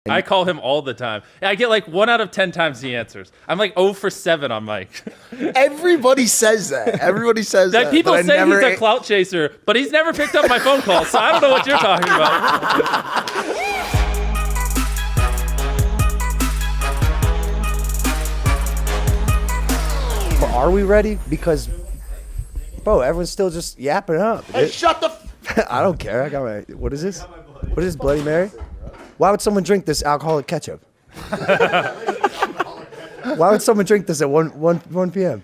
I call him all the time. I get like 1 out of 10 times he answers. I'm like 0 for 7 on Mike. Everybody says that. Everybody says that. People say he's a clout chaser, but he's never picked up my phone call, so I don't know what you're talking about. But are we ready? Because, bro, everyone's still just yapping up. Hey, shut the I don't care. I got my. What is this? What is this, Bloody Mary? Why would someone drink this alcoholic ketchup? Why would someone drink this at 1 p.m.?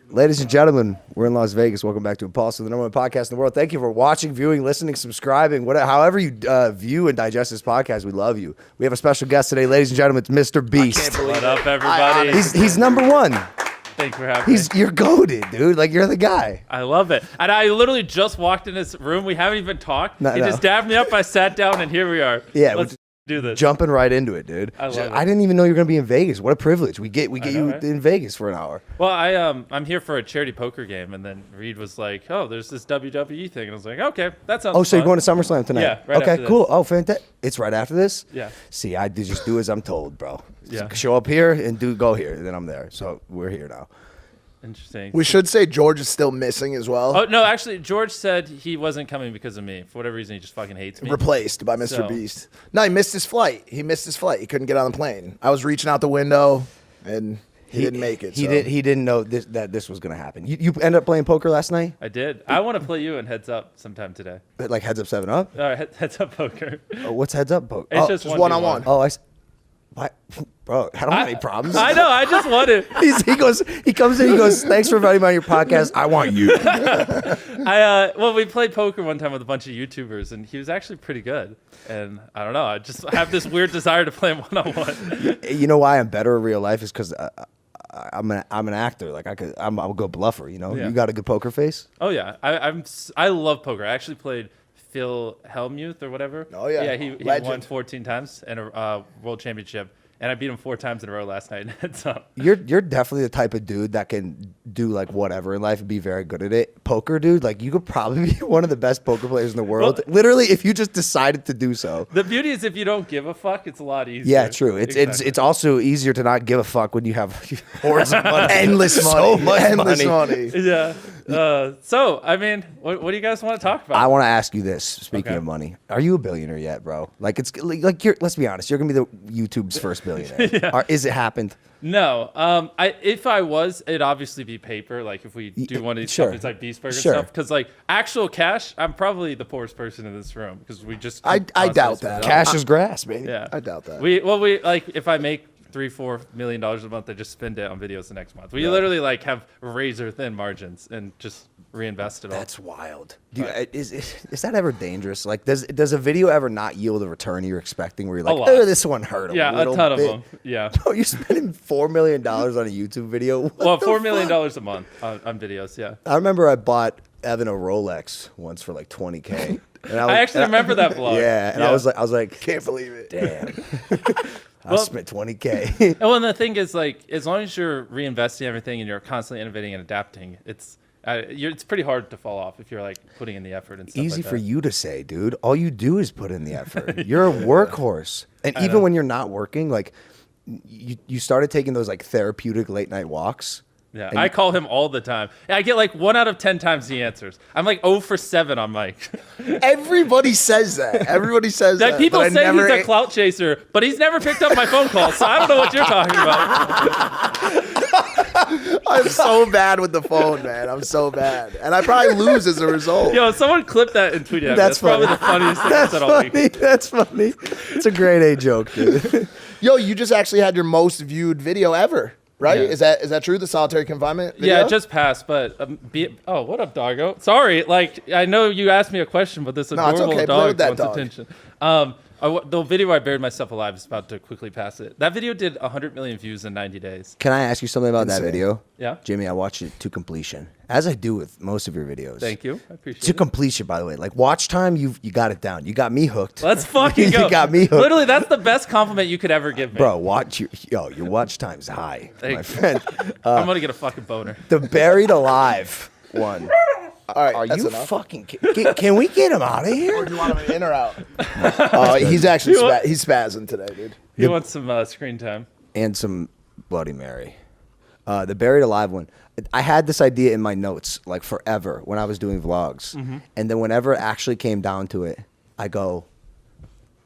Ladies and gentlemen, we're in Las Vegas. Welcome back to Impulse, the number one podcast in the world. Thank you for watching, viewing, listening, subscribing, however you view and digest this podcast. We love you. We have a special guest today, ladies and gentlemen. It's Mr. Beast. What up, everybody? He's number one. Thanks for having me. You're goated, dude. Like, you're the guy. I love it. And I literally just walked in this room. We haven't even talked. He just dabbed me up. I sat down, and here we are. Yeah, let's do this. Jumping right into it, dude. I love it. I didn't even know you were gonna be in Vegas. What a privilege. We get you right? In Vegas for an hour. Well, I'm here for a charity poker game, and then Reed was like, "Oh, there's this WWE thing," and I was like, "Okay, that sounds." Oh, so fun. you're going to SummerSlam tonight? Yeah, right. Okay, after cool. This. Oh, fantastic. It's right after this. Yeah. See, I just do as I'm told, bro. Yeah. Show up here and go here, and then I'm there. So we're here now. Interesting. We should say George is still missing as well. Oh no, actually, George said he wasn't coming because of me. For whatever reason, he just fucking hates me. Replaced by Mr. Beast. No, he missed his flight. He couldn't get on the plane. I was reaching out the window, and he didn't make it. He didn't know that this was gonna happen. You ended up playing poker last night? I did. I want to play you in Heads Up sometime today. Like Heads Up 7-Up? Heads Up poker. What's Heads Up poker? It's just one-on-one. Oh, What? Bro, I don't have any problems. I know. I just want it. He comes in. He goes, "Thanks for inviting me on your podcast. I want you." Well, we played poker one time with a bunch of YouTubers, and he was actually pretty good. And I don't know. I just have this weird desire to play him one-on-one. You know why I'm better in real life is because I'm an actor. Like I'm a good bluffer. You know, Yeah. You got a good poker face. Oh yeah, I love poker. I actually played Phil Hellmuth or whatever. Oh yeah, yeah. He won 14 times in a world championship, and I beat him 4 times in a row last night. So You're definitely the type of dude that can do like whatever in life and be very good at it. Poker, dude, like you could probably be one of the best poker players in the world. Well, literally, if you just decided to do so. the beauty is if you don't give a fuck, it's a lot easier. Yeah, true. It's also easier to not give a fuck when you have hordes of money, endless money, so much money. Yeah. So, I mean, what do you guys want to talk about? I want to ask you this. Speaking Okay. of money, are you a billionaire yet, bro? Like it's like you're. Let's be honest. You're gonna be the YouTube's first billionaire. Yeah. Is it happened? No. If I was, it'd obviously be paper. Like if we do one of these Sure. companies like Beast Burger Sure. stuff, because like actual cash, I'm probably the poorest person in this room because we just. I constantly doubt spend that. it all. Cash is grass, baby. Yeah. I doubt that. We like if I make $3-4 million a month, I just spend it on videos the next month. We literally like have razor thin margins and just reinvest it all. That's wild. Is that ever dangerous? Like, does a video ever not yield a return you're expecting? Where you're like, lot. oh, this one hurt a Yeah, little a ton bit. of them. Yeah. Bro, you're spending $4 million on a YouTube video. What Well, the $4 million fuck? a month on videos. Yeah. I remember I bought Evan a Rolex once for like $20K. And I actually remember that vlog. Yeah, and I was like, Can't believe it. damn. I Well- spent $20K. And well, the thing is, like, as long as you're reinvesting everything and you're constantly innovating and adapting, it's pretty hard to fall off if you're like putting in the effort and stuff. Easy like for that. you to say, dude. All you do is put in the effort. You're a workhorse. And even when you're not working, like you started taking those like therapeutic late night walks. Yeah, And I call him all the time. I get like 1 out of 10 times he answers. I'm like 0 for 7 on Mike. Everybody says that. Everybody says that. People but I say never- he's a clout chaser, but he's never picked up my phone call, so I don't know what you're talking about. I'm so bad with the phone, man. I'm so bad, and I probably lose as a result. Yo, someone clip that and tweet it at me. That's probably the funniest thing I've said all week. That's funny. It's a grade A joke, dude. Yo, you just actually had your most viewed video ever, right? Yeah. Is that true? The solitary confinement video? Yeah, it just passed, but what up, doggo? Sorry, like I know you asked me a question, but this it's adorable okay. Play dog with that wants dog. attention. The video I buried myself alive is about to quickly pass it. That video did 100 million views in 90 days. Can I ask you something about that Insane. video? Yeah. Jimmy, I watched it to completion, as I do with most of your videos. Thank you, I appreciate To it. completion, by the way. Like watch time, you got it down. You got me hooked. Let's fucking go. You got me hooked. Literally, that's the best compliment you could ever give me. Bro, your watch time's high, Thank my you. friend. I'm gonna get a fucking boner. The buried alive one. All right, Are that's you enough. fucking? Can we get him out of Or here? do you want him in or out? He's actually he's spazzing today, dude. He wants some screen time. And some Bloody Mary. The buried alive one. I had this idea in my notes like forever when I was doing vlogs, and then whenever it actually came down to it, I go,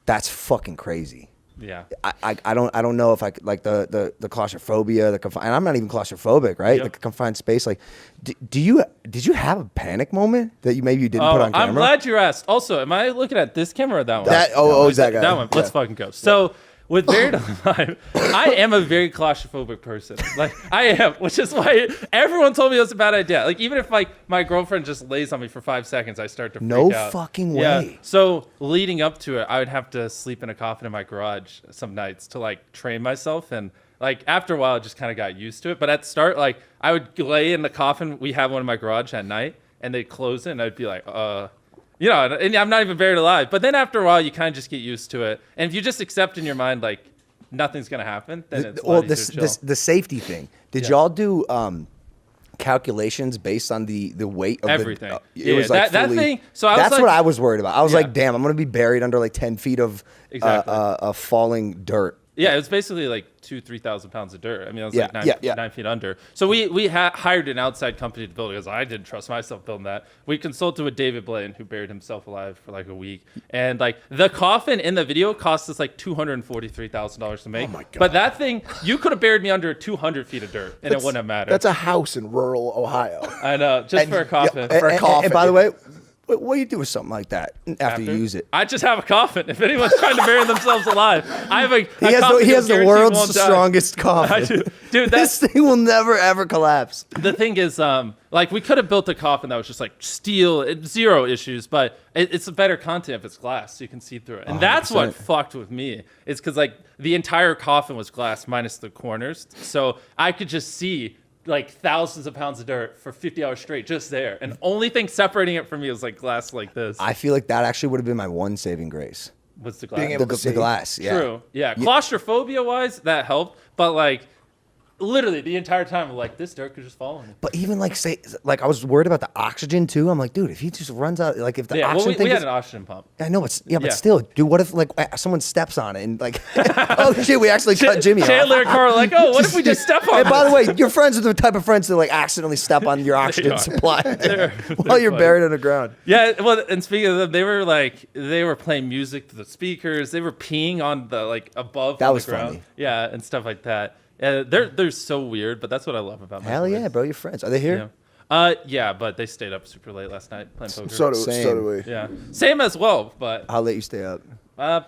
"That's fucking crazy." Yeah. I don't know if I could, like the claustrophobia, and I'm not even claustrophobic, right? Yep. The confined space. Like, did you have a panic moment that you didn't put on camera? I'm glad you asked. Also, am I looking at this camera or that one? Is that guy? That one. Let's fucking go. So with Buried Alive, I am a very claustrophobic person. Like I am, which is why everyone told me it was a bad idea. Like even if like my girlfriend just lays on me for 5 seconds, I start to freak No out. fucking Yeah. way. So leading up to it, I would have to sleep in a coffin in my garage some nights to like train myself, and like after a while, I just kind of got used to it. But at the start, like I would lay in the coffin. We have one in my garage at night, and they'd close it, and I'd be like, you know, and I'm not even buried alive. But then after a while, you kind of just get used to it. And if you just accept in your mind, like, nothing's going to happen, then it's a lot easier to chill. the safety thing. Did y'all do calculations based on the weight of Everything. It was like that fully- thing. So I was that's like, what I was worried about. I was Yeah. like, damn, I'm going to be buried under like 10 feet of Exactly. falling dirt. Yeah, it was basically like 3,000 pounds of dirt. I mean, I was Yeah, like 9, yeah. 9 feet under. So we hired an outside company to build it because I didn't trust myself building that. We consulted with David Blaine, who buried himself alive for like a week. And like the coffin in the video cost us like $243,000 to make. Oh my God. But that thing, you could have buried me under 200 feet of dirt and it wouldn't have mattered. That's a house in rural Ohio. I know, just for a coffin. For a coffin. And by the way, what do you do with something like that after you use it? I just have a coffin. If anyone's trying to bury themselves alive, I have a He has coffin the that world's won't die. strongest I coffin. do. Dude, This thing will never ever collapse. the thing is, like we could have built a coffin that was just like steel, zero issues, but it's a better content if it's glass, so you can see through it. And that's what 100%. fucked with me. It's because like the entire coffin was glass minus the corners, so I could just see like thousands of pounds of dirt for 50 hours straight just there, and only thing separating it from me was like glass like this. I feel like that actually would have been my one saving grace. What's the glass? Being able to see. The glass, yeah. True. Yeah. Claustrophobia wise, that helped. But like, literally the entire time, I'm like, this dirt could just fall on me. But even like I was worried about the oxygen too. I'm like, dude, if he just runs out, like if the Yeah. Well, oxygen we thing had is- an oxygen pump. I know it's but Yeah. still, dude, what if like someone steps on it and like, oh shit, we actually cut Jimmy off. Chandler and Carl are like, oh, what if we just step on And by the this? way, your friends are the type of friends that like accidentally step on your oxygen are. supply They're while you're funny. buried underground. Yeah, well, and speaking of them, they were playing music to the speakers. They were peeing on the like above That on was the ground. funny. Yeah, and stuff like that. They're so weird, but that's what I love about my Hell boys. yeah, bro, your friends are they here? Yeah. Yeah, but they stayed up super late last night playing poker. So Same. do we. yeah, same as well, but I'll let you stay up.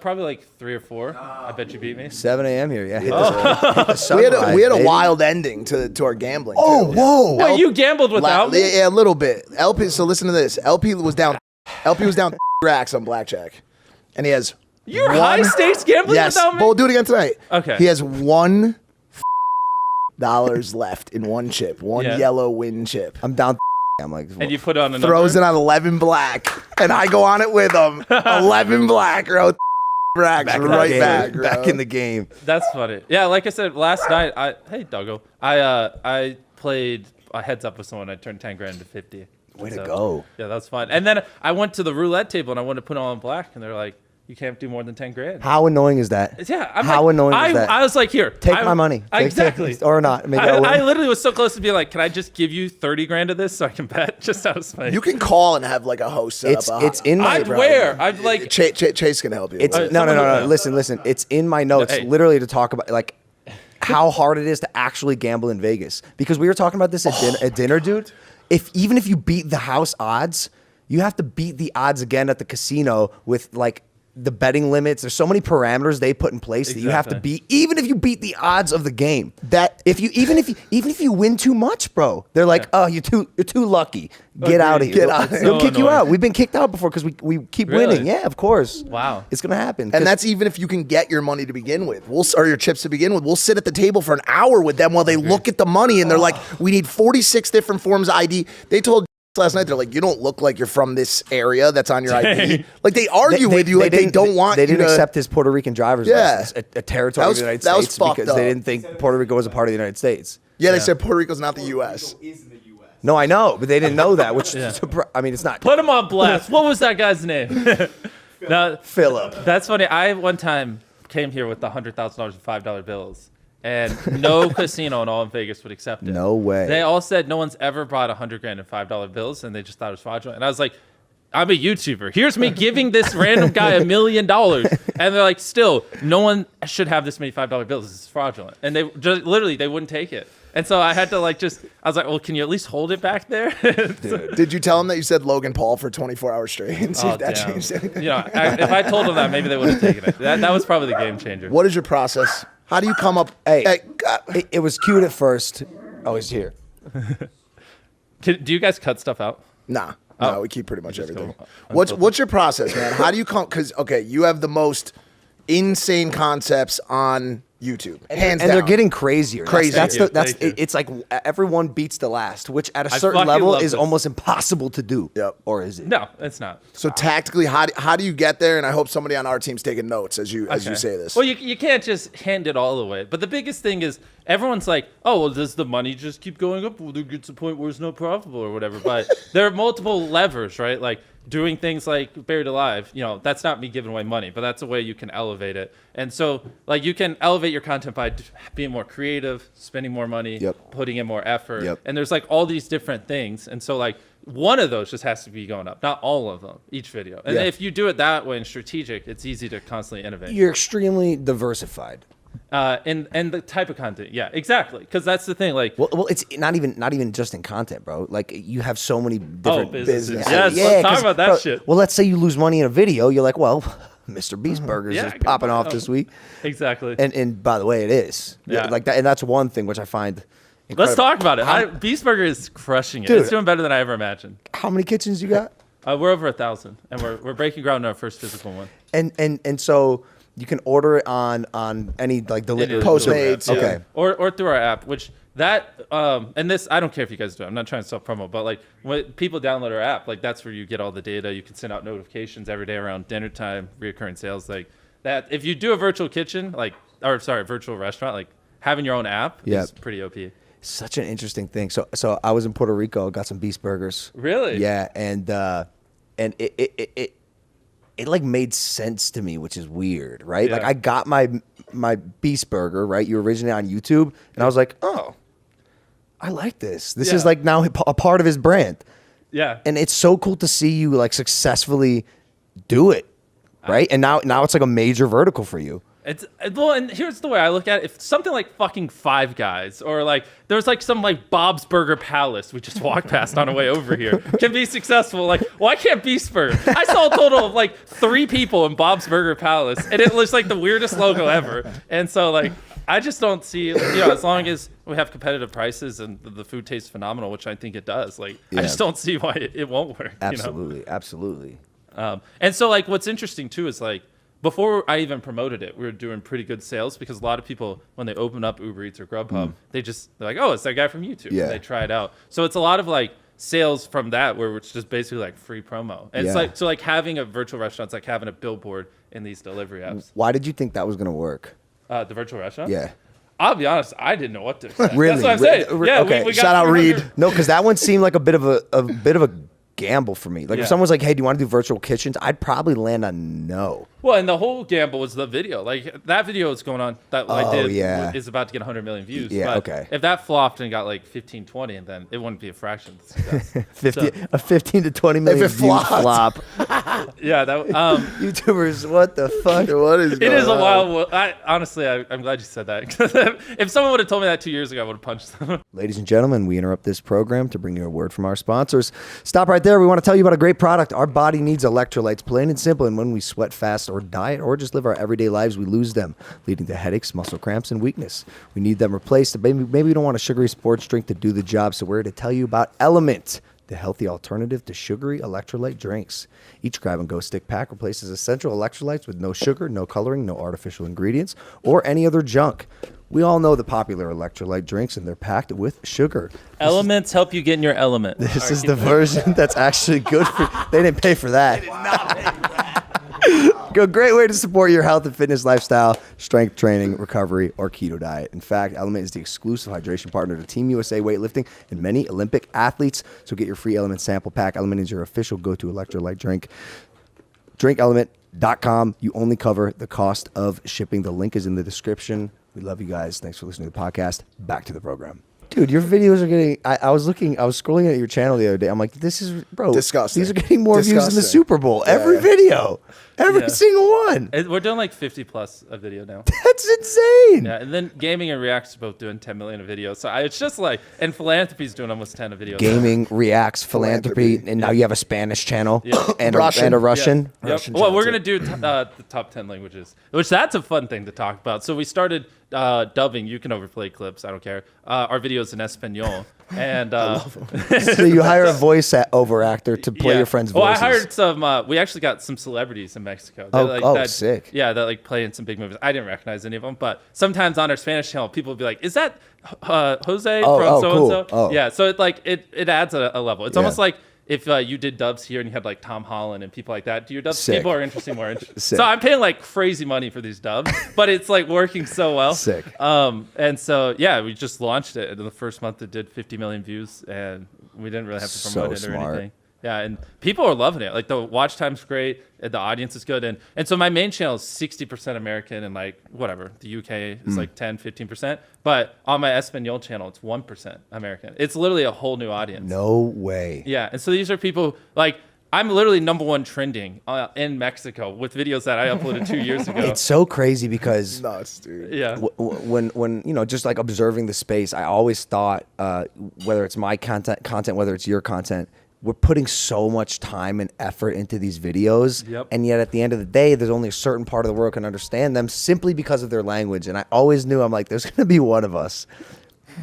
probably like 3 or 4. I bet you beat me. 7 a.m. here, yeah. Hit the We had sunrise, we had a baby. wild ending to our gambling. Oh, too. whoa! Wait, you gambled without me? Yeah, a little bit. LP. So listen to this. LP was down racks on blackjack, and he has You're one- high stakes gambling Yes, without me? but we'll do it again tonight. Okay. He has $1 left in one chip, one Yeah. yellow win chip. I'm down. I'm like, And you put on a Throws number? it on 11 black, and I go on it with him. 11 black, bro. Racks back in the right game, back, bro. back in the game. That's funny. Yeah, like I said last night, hey Doggo, I played a heads up with someone. I turned 10 grand to 50. Way to So, go. Yeah, that's fun. And then I went to the roulette table and I wanted to put it on black, and they're like, you can't do more than 10 grand. How annoying is that? Yeah, I'm How like, annoying is that? I was like, here, Take my money. Exactly. Or not. Maybe I'll win. I literally was so close to being like, can I just give you 30 grand of this so I can bet? Just out of spite. You can call and have like a host set It's- up. it's in my- I'd wear. I'd like. Chase can help you. It's with it. no. someone- Listen. It's in my notes, Hey. literally to talk about like how hard it is to actually gamble in Vegas. Because we were talking about this at dinner, dude. Even if you beat the house odds, you have to beat the odds again at the casino with like the betting limits. There's so many parameters they put in place that you have to Exactly. beat, even if you beat the odds of the game. That- even if you win too much, bro, they're like, oh, you're too lucky. Get out of here. Get out of here. They'll So kick you annoying. out. We've been kicked out before because we keep Really? winning. Yeah, of course. Wow. It's gonna happen. And 'Cause- that's even if you can get your money to begin with. Or your chips to begin with. We'll sit at the table for an hour with them while they look at the money, and they're like, we need 46 different forms of ID. They told last night, they're like, you don't look like you're from this area that's on your ID. Like they argue with you, like they don't want They you didn't to accept his Puerto Rican driver's Yeah. license, a territory That of was- the United that was States, fucked because they up. didn't think Puerto Rico was a part of the United States. Yeah, they said Puerto Rico's not the U.S. is in the U.S. No, I know, but they didn't know that. Which Yeah. I mean, it's not Put him on blast. What was that guy's name? No, Philip. that's funny. I one time came here with $100,000 in $5 bills, and no casino in all in Vegas would accept it. No way. They all said no one's ever brought $100,000 in $5 bills, and they just thought it was fraudulent. And I was like, I'm a YouTuber. Here's me giving this random guy $1 million, and they're like, still, no one should have this many $5 bills. This is fraudulent. And they just literally they wouldn't take it. And so I had to I was like, well, can you at least hold it back there? Did you tell him that you said Logan Paul for 24 hours straight and see Oh, if that damn. changed anything? You know, if I told them that, maybe they would have taken it. That was probably the game changer. What is your process? How do you come up? Hey, God. it was cute at first. Oh, he's here. Do you guys cut stuff out? Nah. No, we keep pretty much everything. go What's your process, man? How do you come? Because you have the most insane concepts on YouTube, hands And down. they're getting crazier. Crazier. That's Thank you. it's like everyone beats the last, which at a I certain fucking level love is this. almost impossible to do. Yep. Or is it? No, it's not. So tactically, how do you get there? And I hope somebody on our team's taking notes as you Okay. say this. Well, you can't just hand it all away. But the biggest thing is everyone's like, oh, well, does the money just keep going up? Well, there gets a point where it's not profitable or whatever. But there are multiple levers, right? Like doing things like Buried Alive, that's not me giving away money, but that's a way you can elevate it. And so, you can elevate your content by being more creative, spending more money, Yep. putting in more effort. Yep. And there's all these different things. And so, one of those just has to be going up, not all of them, each video. And Yeah. if you do it that way and strategic, it's easy to constantly innovate. You're extremely diversified. And the type of content, yeah, exactly, because that's the thing. Well, it's not even just in content, bro. Like you have so many different businesses. businesses. Yes, let's talk 'cause, about that bro, shit. Well, let's say you lose money in a video. You're like, well, Mr. Beast Burgers Yeah, is good popping point. off this week, exactly. and by the way, it is. Yeah. Like that, and that's one thing which I find. Let's incredible. talk about it. Beast Burger is crushing it. Dude. It's doing better than I ever imagined. How many kitchens you got? We're over 1,000, and we're breaking ground on our first physical one. And so you can order it on any delivery. Postmates, Yeah. Okay. Or through our app, which and this, I don't care if you guys do it. I'm not trying to self promo, but when people download our app, that's where you get all the data. You can send out notifications every day around dinner time, reoccurring sales like that. If you do a virtual kitchen, virtual restaurant, having your own app Yep. is pretty OP. Such an interesting thing. So I was in Puerto Rico, got some Beast Burgers. Really? Yeah, and it made sense to me, which is weird, right? Yeah. I got my Beast Burger, right? You originally on YouTube, and I was like, oh, I like this. This is Yeah. now a part of his brand, Yeah. and it's so cool to see you successfully do it, right? And now it's a major vertical for you. And here's the way I look at it. If something like fucking Five Guys or there's some Bob's Burger Palace we just walked past on our way over here can be successful, why can't Beast Burger? I saw a total of 3 people in Bob's Burger Palace, and it looks like the weirdest logo ever. And so I just don't see, as long as we have competitive prices and the food tastes phenomenal, which I think it does, I just don't see why it won't work. Absolutely, absolutely. And so what's interesting too is before I even promoted it, we were doing pretty good sales because a lot of people, when they open up Uber Eats or Grubhub, they're like, oh, it's that guy from YouTube. Yeah. And they try it out. So it's a lot of sales from that where it's just basically free promo. And Yeah. it's so having a virtual restaurant's like having a billboard in these delivery apps. Why did you think that was gonna work? The virtual restaurant? Yeah. I'll be honest, I didn't know what to expect. Really? That's what I'm saying. Yeah, Okay. we got Shout out 300 Reed. No, because that one seemed like a bit of a gamble for me. Yeah. If someone's like, "Hey, do you want to do virtual kitchens?" I'd probably land on no. Well, and the whole gamble was the video. That video is going on that I Oh, did yeah. is about to get 100 million views. Yeah, but okay. If that flopped and got 15, 20, and then it wouldn't be a fraction of success. 15 to 20 million it views flopped. flop. Yeah, that YouTubers, what the fuck? What is it going is a on? wild. Honestly, I'm glad you said that. If someone would have told me that 2 years ago, I would have punched them. Ladies and gentlemen, we interrupt this program to bring you a word from our sponsors. Stop right there. We want to tell you about a great product. Our body needs electrolytes, plain and simple. And when we sweat fast or diet or just live our everyday lives, we lose them, leading to headaches, muscle cramps, and weakness. We need them replaced. Maybe we don't want a sugary sports drink to do the job, so we're here to tell you about Element, the healthy alternative to sugary electrolyte drinks. Each grab-and-go stick pack replaces essential electrolytes with no sugar, no coloring, no artificial ingredients, or any other junk. We all know the popular electrolyte drinks, and they're packed with sugar. Elements help you get in your element. This is the version that's actually good for you. They didn't pay for that. A great way to support your health and fitness lifestyle, strength training, recovery, or keto diet. In fact, Element is the exclusive hydration partner to Team USA weightlifting and many Olympic athletes. So get your free Element sample pack. Element is your official go-to electrolyte drink. DrinkElement.com. You only cover the cost of shipping. The link is in the description. We love you guys. Thanks for listening to the podcast. Back to the program. Dude, your videos are getting. I was scrolling at your channel the other day. I'm like, this is, bro, Disgusting. These are getting more views than the Disgusting. Super Bowl. Every video. Every single one. We're doing like 50 plus a video now. That's insane. Yeah, and then gaming and React's both doing 10 million a video. So it's just like, and Philanthropy's doing almost 10 a video. Gaming, Reacts, philanthropy, and now you have a Spanish channel and, Russian. a Russian. Yep. Russian Well, we're channel, gonna do the top 10 languages, which that's a fun thing to talk about. So we started dubbing. You can overplay clips. I don't care. Our videos in Espanol, and So you hire a voice over actor to play your friends' voices. Well, I hired some. We actually got some celebrities in Mexico. Sick. Yeah, that like play in some big movies. I didn't recognize any of them, but sometimes on our Spanish channel, people will be like, "Is that Jose from so and so?" Oh. Yeah, so it adds a level. It's almost like if you did dubs here and you had like Tom Holland and people like that. Do your dubs? Sick. People are interesting, more interesting. Sick. So I'm paying like crazy money for these dubs, but it's like working so well. Sick. And so yeah, we just launched it. And in the first month, it did 50 million views, and we didn't really have to promote it or smart. anything. Yeah, and people are loving it. Like the watch time's great, and the audience is good, and so my main channel is 60% American, and like whatever, the UK is like 10-15%. But on my Espanol channel, it's 1% American. It's literally a whole new audience. No way. Yeah, and so these are people like I'm literally #1 trending in Mexico with videos that I uploaded 2 years ago. It's so crazy because Nuts, dude. Yeah. when just like observing the space, I always thought whether it's my content, whether it's your content, we're putting so much time and effort into these videos, and yet at the end of the day, there's only a certain part of the world can understand them simply because of their language. And I always knew, I'm like, there's going to be one of us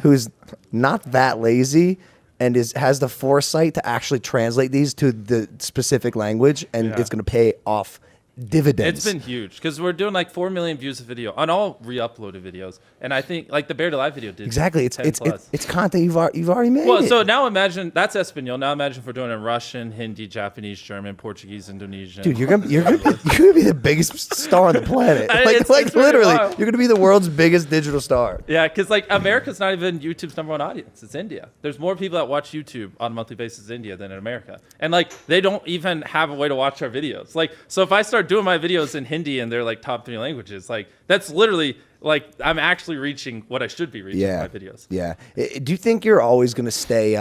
who's not that lazy and has the foresight to actually translate these to the specific language, and it's going to pay off dividends. It's been huge because we're doing like 4 million views a video on all re-uploaded videos, and I think like the Bear to Live video did exactly. 10 plus. It's content you've already made. Well, it. so now imagine that's Espanol. Now imagine if we're doing it in Russian, Hindi, Japanese, German, Portuguese, Indonesian. Dude, you're gonna be the biggest star on the planet. It's Literally, really wild. you're gonna be the world's biggest digital star. Yeah, because like America's not even YouTube's #1 audience. It's India. There's more people that watch YouTube on a monthly basis in India than in America, and like they don't even have a way to watch our videos. Like, so if I start doing my videos in Hindi and they're like top 3 languages, like that's literally like I'm actually reaching what I should be reaching in my videos. Yeah. Do you think you're always gonna stay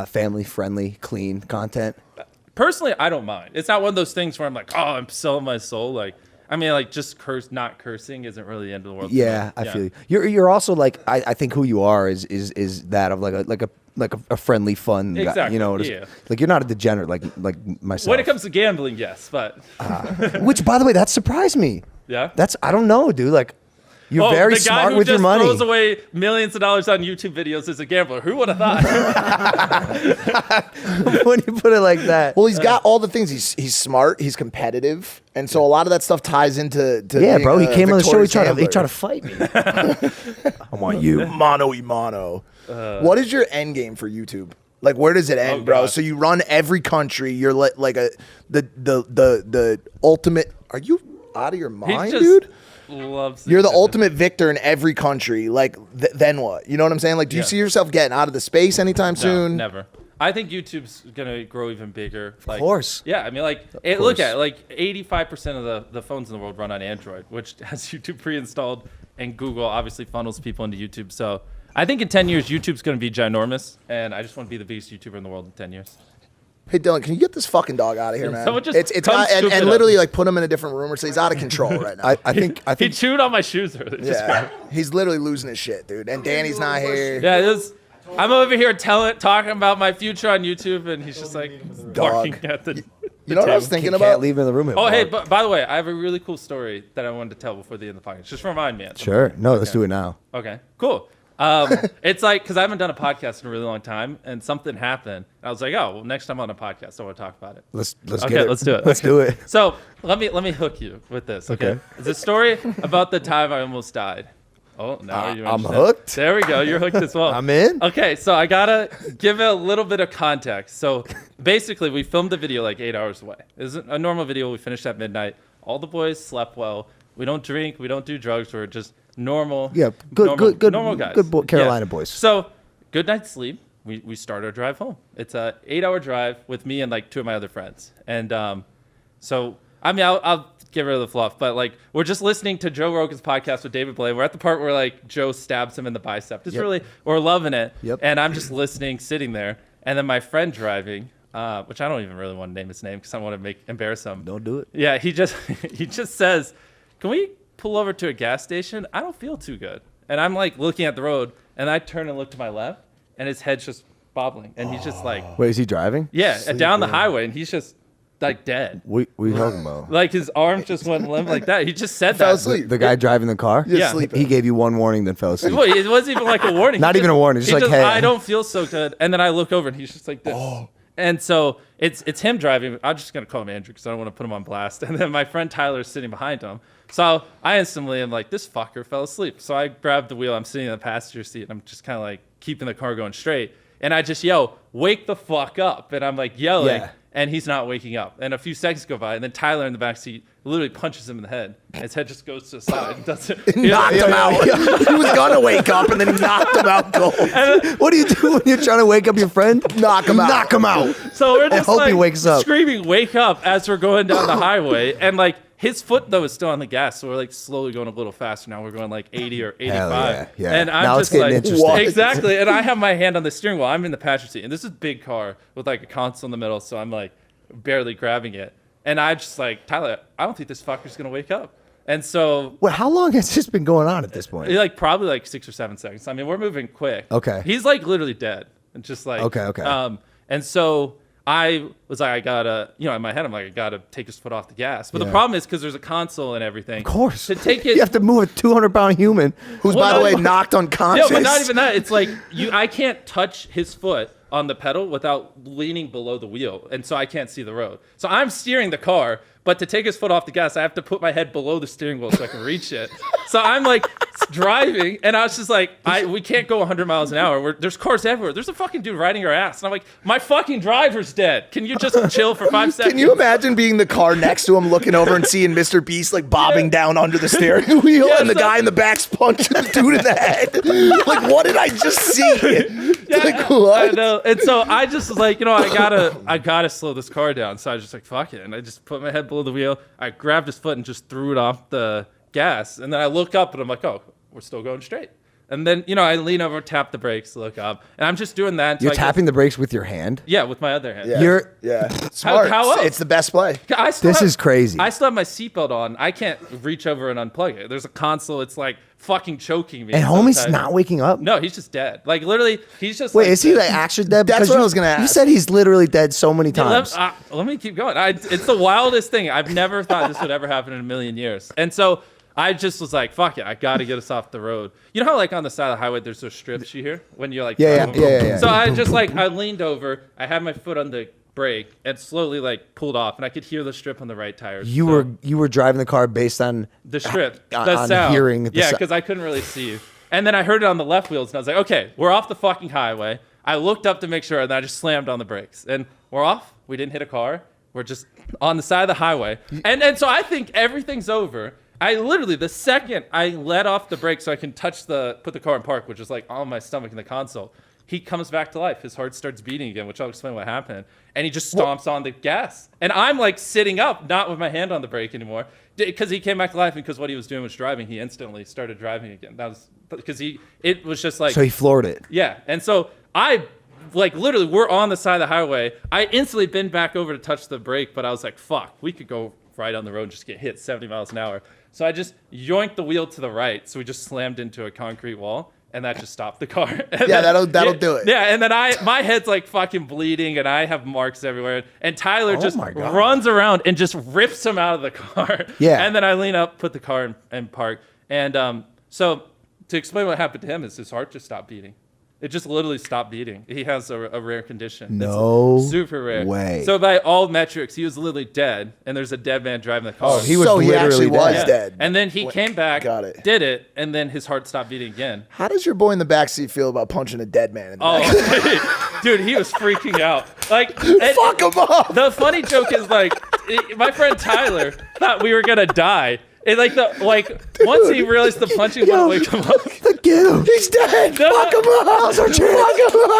family friendly, clean content? Personally, I don't mind. It's not one of those things where I'm like, oh, I'm selling my soul. Like, I mean, like just not cursing isn't really the end of the world. Yeah, I feel you. You're also like I think who you are is that of like a friendly, fun guy. Exactly, You know, yeah. like you're not a degenerate like myself. When it comes to gambling, yes, but Which, by the way, that surprised me. yeah. I don't know, dude. Like, you're very the guy smart who with your just money. throws away millions of dollars on YouTube videos is a gambler. Who would have thought? When you put it like that. Well, he's got all the things. He's smart. He's competitive, and so a lot of that stuff ties into. yeah, being bro. He a came on the show. He victorious tried to gambler. fight me. I want you. Mano y mano. What is your end game for YouTube? Like, where does it end, bro? God. So you run every country. You're like the ultimate. Are you out of your mind, just dude? Loves You're the it. ultimate victor in every country. Like, then what? You know what I'm saying? Like, do you see yourself getting out of the space anytime No, soon? never. I think YouTube's gonna grow even bigger. Like, course. Yeah, I mean, like, look at it, like 85% of the phones in the world run on Android, which has YouTube pre-installed, and Google obviously funnels people into YouTube. So I think in 10 years, YouTube's gonna be ginormous, and I just want to be the biggest YouTuber in the world in 10 years. Hey Dylan, can you get this fucking dog out of here, man? Someone just it's come got, scoop it and up. literally like put him in a different room or so he's out of control right now. I think He chewed on my shoes earlier. yeah, he's literally losing his shit, dude. And Danny's not here. Yeah, it was. I'm over here talking about my future on YouTube, and he's just like barking at the. You know what I was thinking about? Can't leave him in the room. Oh, hey, by the way, I have a really cool story that I wanted to tell before the end of the podcast. Just remind me. Sure. No, let's do it now. Okay, cool. It's like, because I haven't done a podcast in a really long time, and something happened. I was like, oh, well, next time on a podcast, I want to talk about it. Let's Okay, get it. let's do it. Let's do it. So let me hook you with this. Okay, It's a story about the time I almost died. Oh, now you're I'm interested. hooked. There we go. You're hooked as well. I'm in. Okay, so I gotta give it a little bit of context. So basically, we filmed the video like 8 hours away. It was a normal video. We finished at midnight. all the boys slept well. We don't drink. We don't do drugs. We're just normal. Yeah, good normal guys. Good Carolina boys. So good night's sleep. We start our drive home. It's a 8-hour drive with me and like 2 of my other friends. And so I mean, I'll get rid of the fluff, but like we're just listening to Joe Rogan's podcast with David Blaine. We're at the part where like Joe stabs him in the bicep. Just really, we're loving it. Yep. And I'm just listening, sitting there, and then my friend driving, which I don't even really want to name his name because I want to embarrass him. Don't do it. Yeah, he just says, "Can we pull over to a gas station? I don't feel too good." And I'm like looking at the road, and I turn and look to my left, and his head's just bobbling, and he's just like, Wait, is he driving? yeah, down the highway, and he's just like dead. What are you talking about? Like his arm just went limp like that. He just said Fell that. asleep. The guy driving the car? Yeah. sleeping. He gave you one warning, then fell asleep. Well, it wasn't even like a warning. Not He even a warning, just he like, hey. I don't feel so good. And then I look over and he's just like this. And so it's him driving. I'm just gonna call him Andrew because I don't want to put him on blast. And then my friend Tyler is sitting behind him. So I instantly am like, this fucker fell asleep. So I grab the wheel. I'm sitting in the passenger seat and I'm just kind of like keeping the car going straight. And I just yell, "Wake the fuck up!" And I'm like yelling. Yeah. And he's not waking up. And a few seconds go by, and then Tyler in the back seat literally punches him in the head. And his head just goes to the side. And doesn't Knocked him out. He was gonna wake up and then he knocked him out cold. What do you do when you're trying to wake up your friend? Knock him out. Knock him out. So we're just hope he like wakes up. screaming, "Wake up!" as we're going down the highway. And like his foot though is still on the gas, so we're like slowly going a little faster now. We're going like 80 or 85. Hell yeah. And I'm Now it's just getting like, interesting. What? exactly. And I have my hand on the steering wheel. I'm in the passenger seat, and this is a big car with like a console in the middle, so I'm like barely grabbing it. And I just like, Tyler, I don't think this fucker's gonna wake up. And so Wait, how long has this been going on at this point? like probably like 6 or 7 seconds. I mean, we're moving quick. Okay. He's like literally dead. And just like Okay. And so I was like, I gotta, in my head, I'm like, I gotta take his foot off the gas. But the Yeah. problem is because there's a console and everything. Of course. To take it. You have to move a 200-pound human. Who's, Well, by the no, way, no. knocked unconscious. No, but not even that. It's like I can't touch his foot on the pedal without leaning below the wheel, and so I can't see the road. So I'm steering the car, but to take his foot off the gas, I have to put my head below the steering wheel so I can reach it. So I'm like driving, and I was just like, we can't go 100 miles an hour. There's cars everywhere. There's a fucking dude riding our ass, and I'm like, my fucking driver's dead. Can you just chill for 5 seconds? Can you imagine being the car next to him, looking over and seeing Mr. Beast like bobbing down under the steering wheel, and the so- guy in the back's punching the dude in the head? Like, what did I just see? Like, what? I know. And so I just was like, I gotta slow this car down. So I was just like, fuck it. And I just put my head below the wheel. I grabbed his foot and just threw it off the gas. And then I look up and I'm like, oh, we're still going straight. And then, I lean over, tap the brakes, look up. And I'm just doing that. until You're I get- tapping the brakes with your hand? Yeah, with my other hand. Yeah. Smart. how else? It's the best play. This is crazy. I still have my seatbelt on. I can't reach over and unplug it. There's a console. It's like fucking choking me. And homie's sometimes. not waking up? No, he's just dead. Like literally, he's just. Wait, like, is he like actually dead? That's Because what I was gonna You ask. said he's literally dead so many Yeah, times. let me keep going. It's the wildest thing. I've never thought this would ever happen in a million years. And so I just was like, fuck it. I got to get us off the road. You know how like on the side of the highway, there's those strips you hear when you're like, Yeah, driving yeah, over? yeah, yeah. So I just like, I leaned over. I had my foot on the brake and slowly like pulled off. And I could hear the strip on the right tire. You were driving the car based on the strip, on the sound. hearing the yeah, sou- because I couldn't really see you. And then I heard it on the left wheels, and I was like, okay, we're off the fucking highway. I looked up to make sure, and then I just slammed on the brakes. And we're off. We didn't hit a car. We're just on the side of the highway. And so I think everything's over. I literally, the second I let off the brake so I can put the car in park, which is like on my stomach in the console, he comes back to life. His heart starts beating again, which I'll explain what happened. And he just stomps on the gas. And I'm like sitting up, not with my hand on the brake anymore, because he came back to life. And because what he was doing was driving, he instantly started driving again. That was because it was just like. So he floored it. Yeah. And so I, like, literally, we're on the side of the highway. I instantly bent back over to touch the brake, but I was like, fuck, we could go right on the road and just get hit 70 miles an hour. So I just yoinked the wheel to the right. So we just slammed into a concrete wall. And that just stopped the car. And Yeah, then- that'll do it. Yeah, and then my head's like fucking bleeding, and I have marks everywhere. And Tyler just my God. runs around and just rips him out of the car. Yeah. And then I lean up, put the car in park. And so to explain what happened to him is his heart just stopped beating. It just literally stopped beating. He has a rare condition. No It's super rare. way. So by all metrics, he was literally dead, and there's a dead man driving the car. Oh, he was So he actually literally was dead. dead. And then he came back, Got it. did it, and then his heart stopped beating again. How does your boy in the backseat feel about punching a dead man in the back? Oh, dude, he was freaking out. Like, and Fuck him up. the funny joke is like, my friend Tyler thought we were gonna die. And once he realized the punching wouldn't wake him up. Get him. He's dead. No, Fuck him up. Fuck him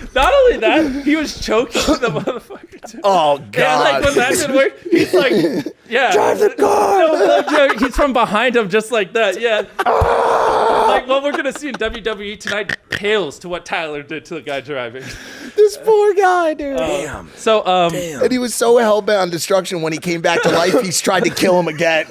up. Not only that, he was choking the motherfucker too. Oh, And God. when that didn't work, he's like, yeah. Drive the car. No joke. He's from behind him just like that. Yeah. Like what we're gonna see in WWE tonight pales to what Tyler did to the guy driving. This poor guy, dude. Damn. So And he was so hell-bent on destruction when he came back to life, he's tried to kill him again.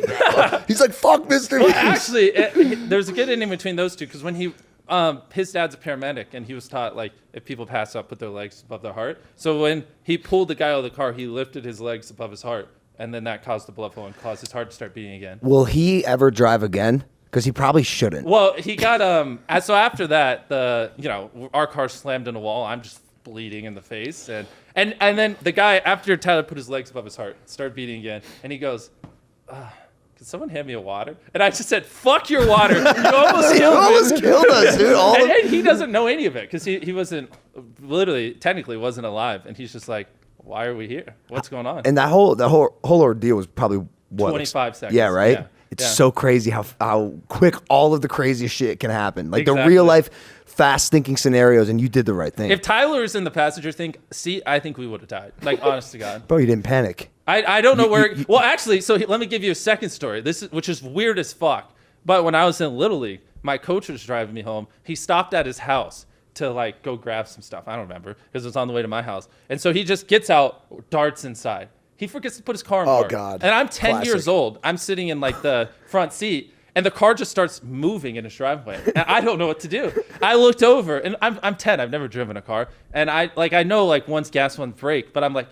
He's like, fuck Mr. well, Beast. actually, there's a good ending between those two because when his dad's a paramedic and he was taught like if people pass out, put their legs above their heart. So when he pulled the guy out of the car, he lifted his legs above his heart, and then that caused the blood flow and caused his heart to start beating again. Will he ever drive again? Because he probably shouldn't. Well, he got so after that, our car slammed in a wall. I'm just bleeding in the face, and then the guy after Tyler put his legs above his heart, started beating again, and he goes, "Can someone hand me a water?" And I just said, "Fuck your water! You almost He killed me." almost killed us, dude. And he doesn't know any of it because he wasn't technically wasn't alive, and he's just like, "Why are we here? What's going on?" And that whole ordeal was probably what? 25 seconds. Yeah, right. Yeah. It's Yeah. so crazy how quick all of the craziest shit can happen. Like the Exactly. real life, fast thinking scenarios, and you did the right thing. If Tyler was in the passenger seat, I think we would have died. Like, honest to God. Bro, you didn't panic. I don't know where. Well, actually, let me give you a second story. Which is weird as fuck. But when I was in Little League, my coach was driving me home. He stopped at his house to like go grab some stuff. I don't remember because it was on the way to my house. And so he just gets out, darts inside. He forgets to put his car in park. God. And I'm 10 Classic. years old. I'm sitting in like the front seat. And the car just starts moving in his driveway. And I don't know what to do. I looked over, and I'm 10. I've never driven a car. And I know like one's gas, one's brake. But I'm like,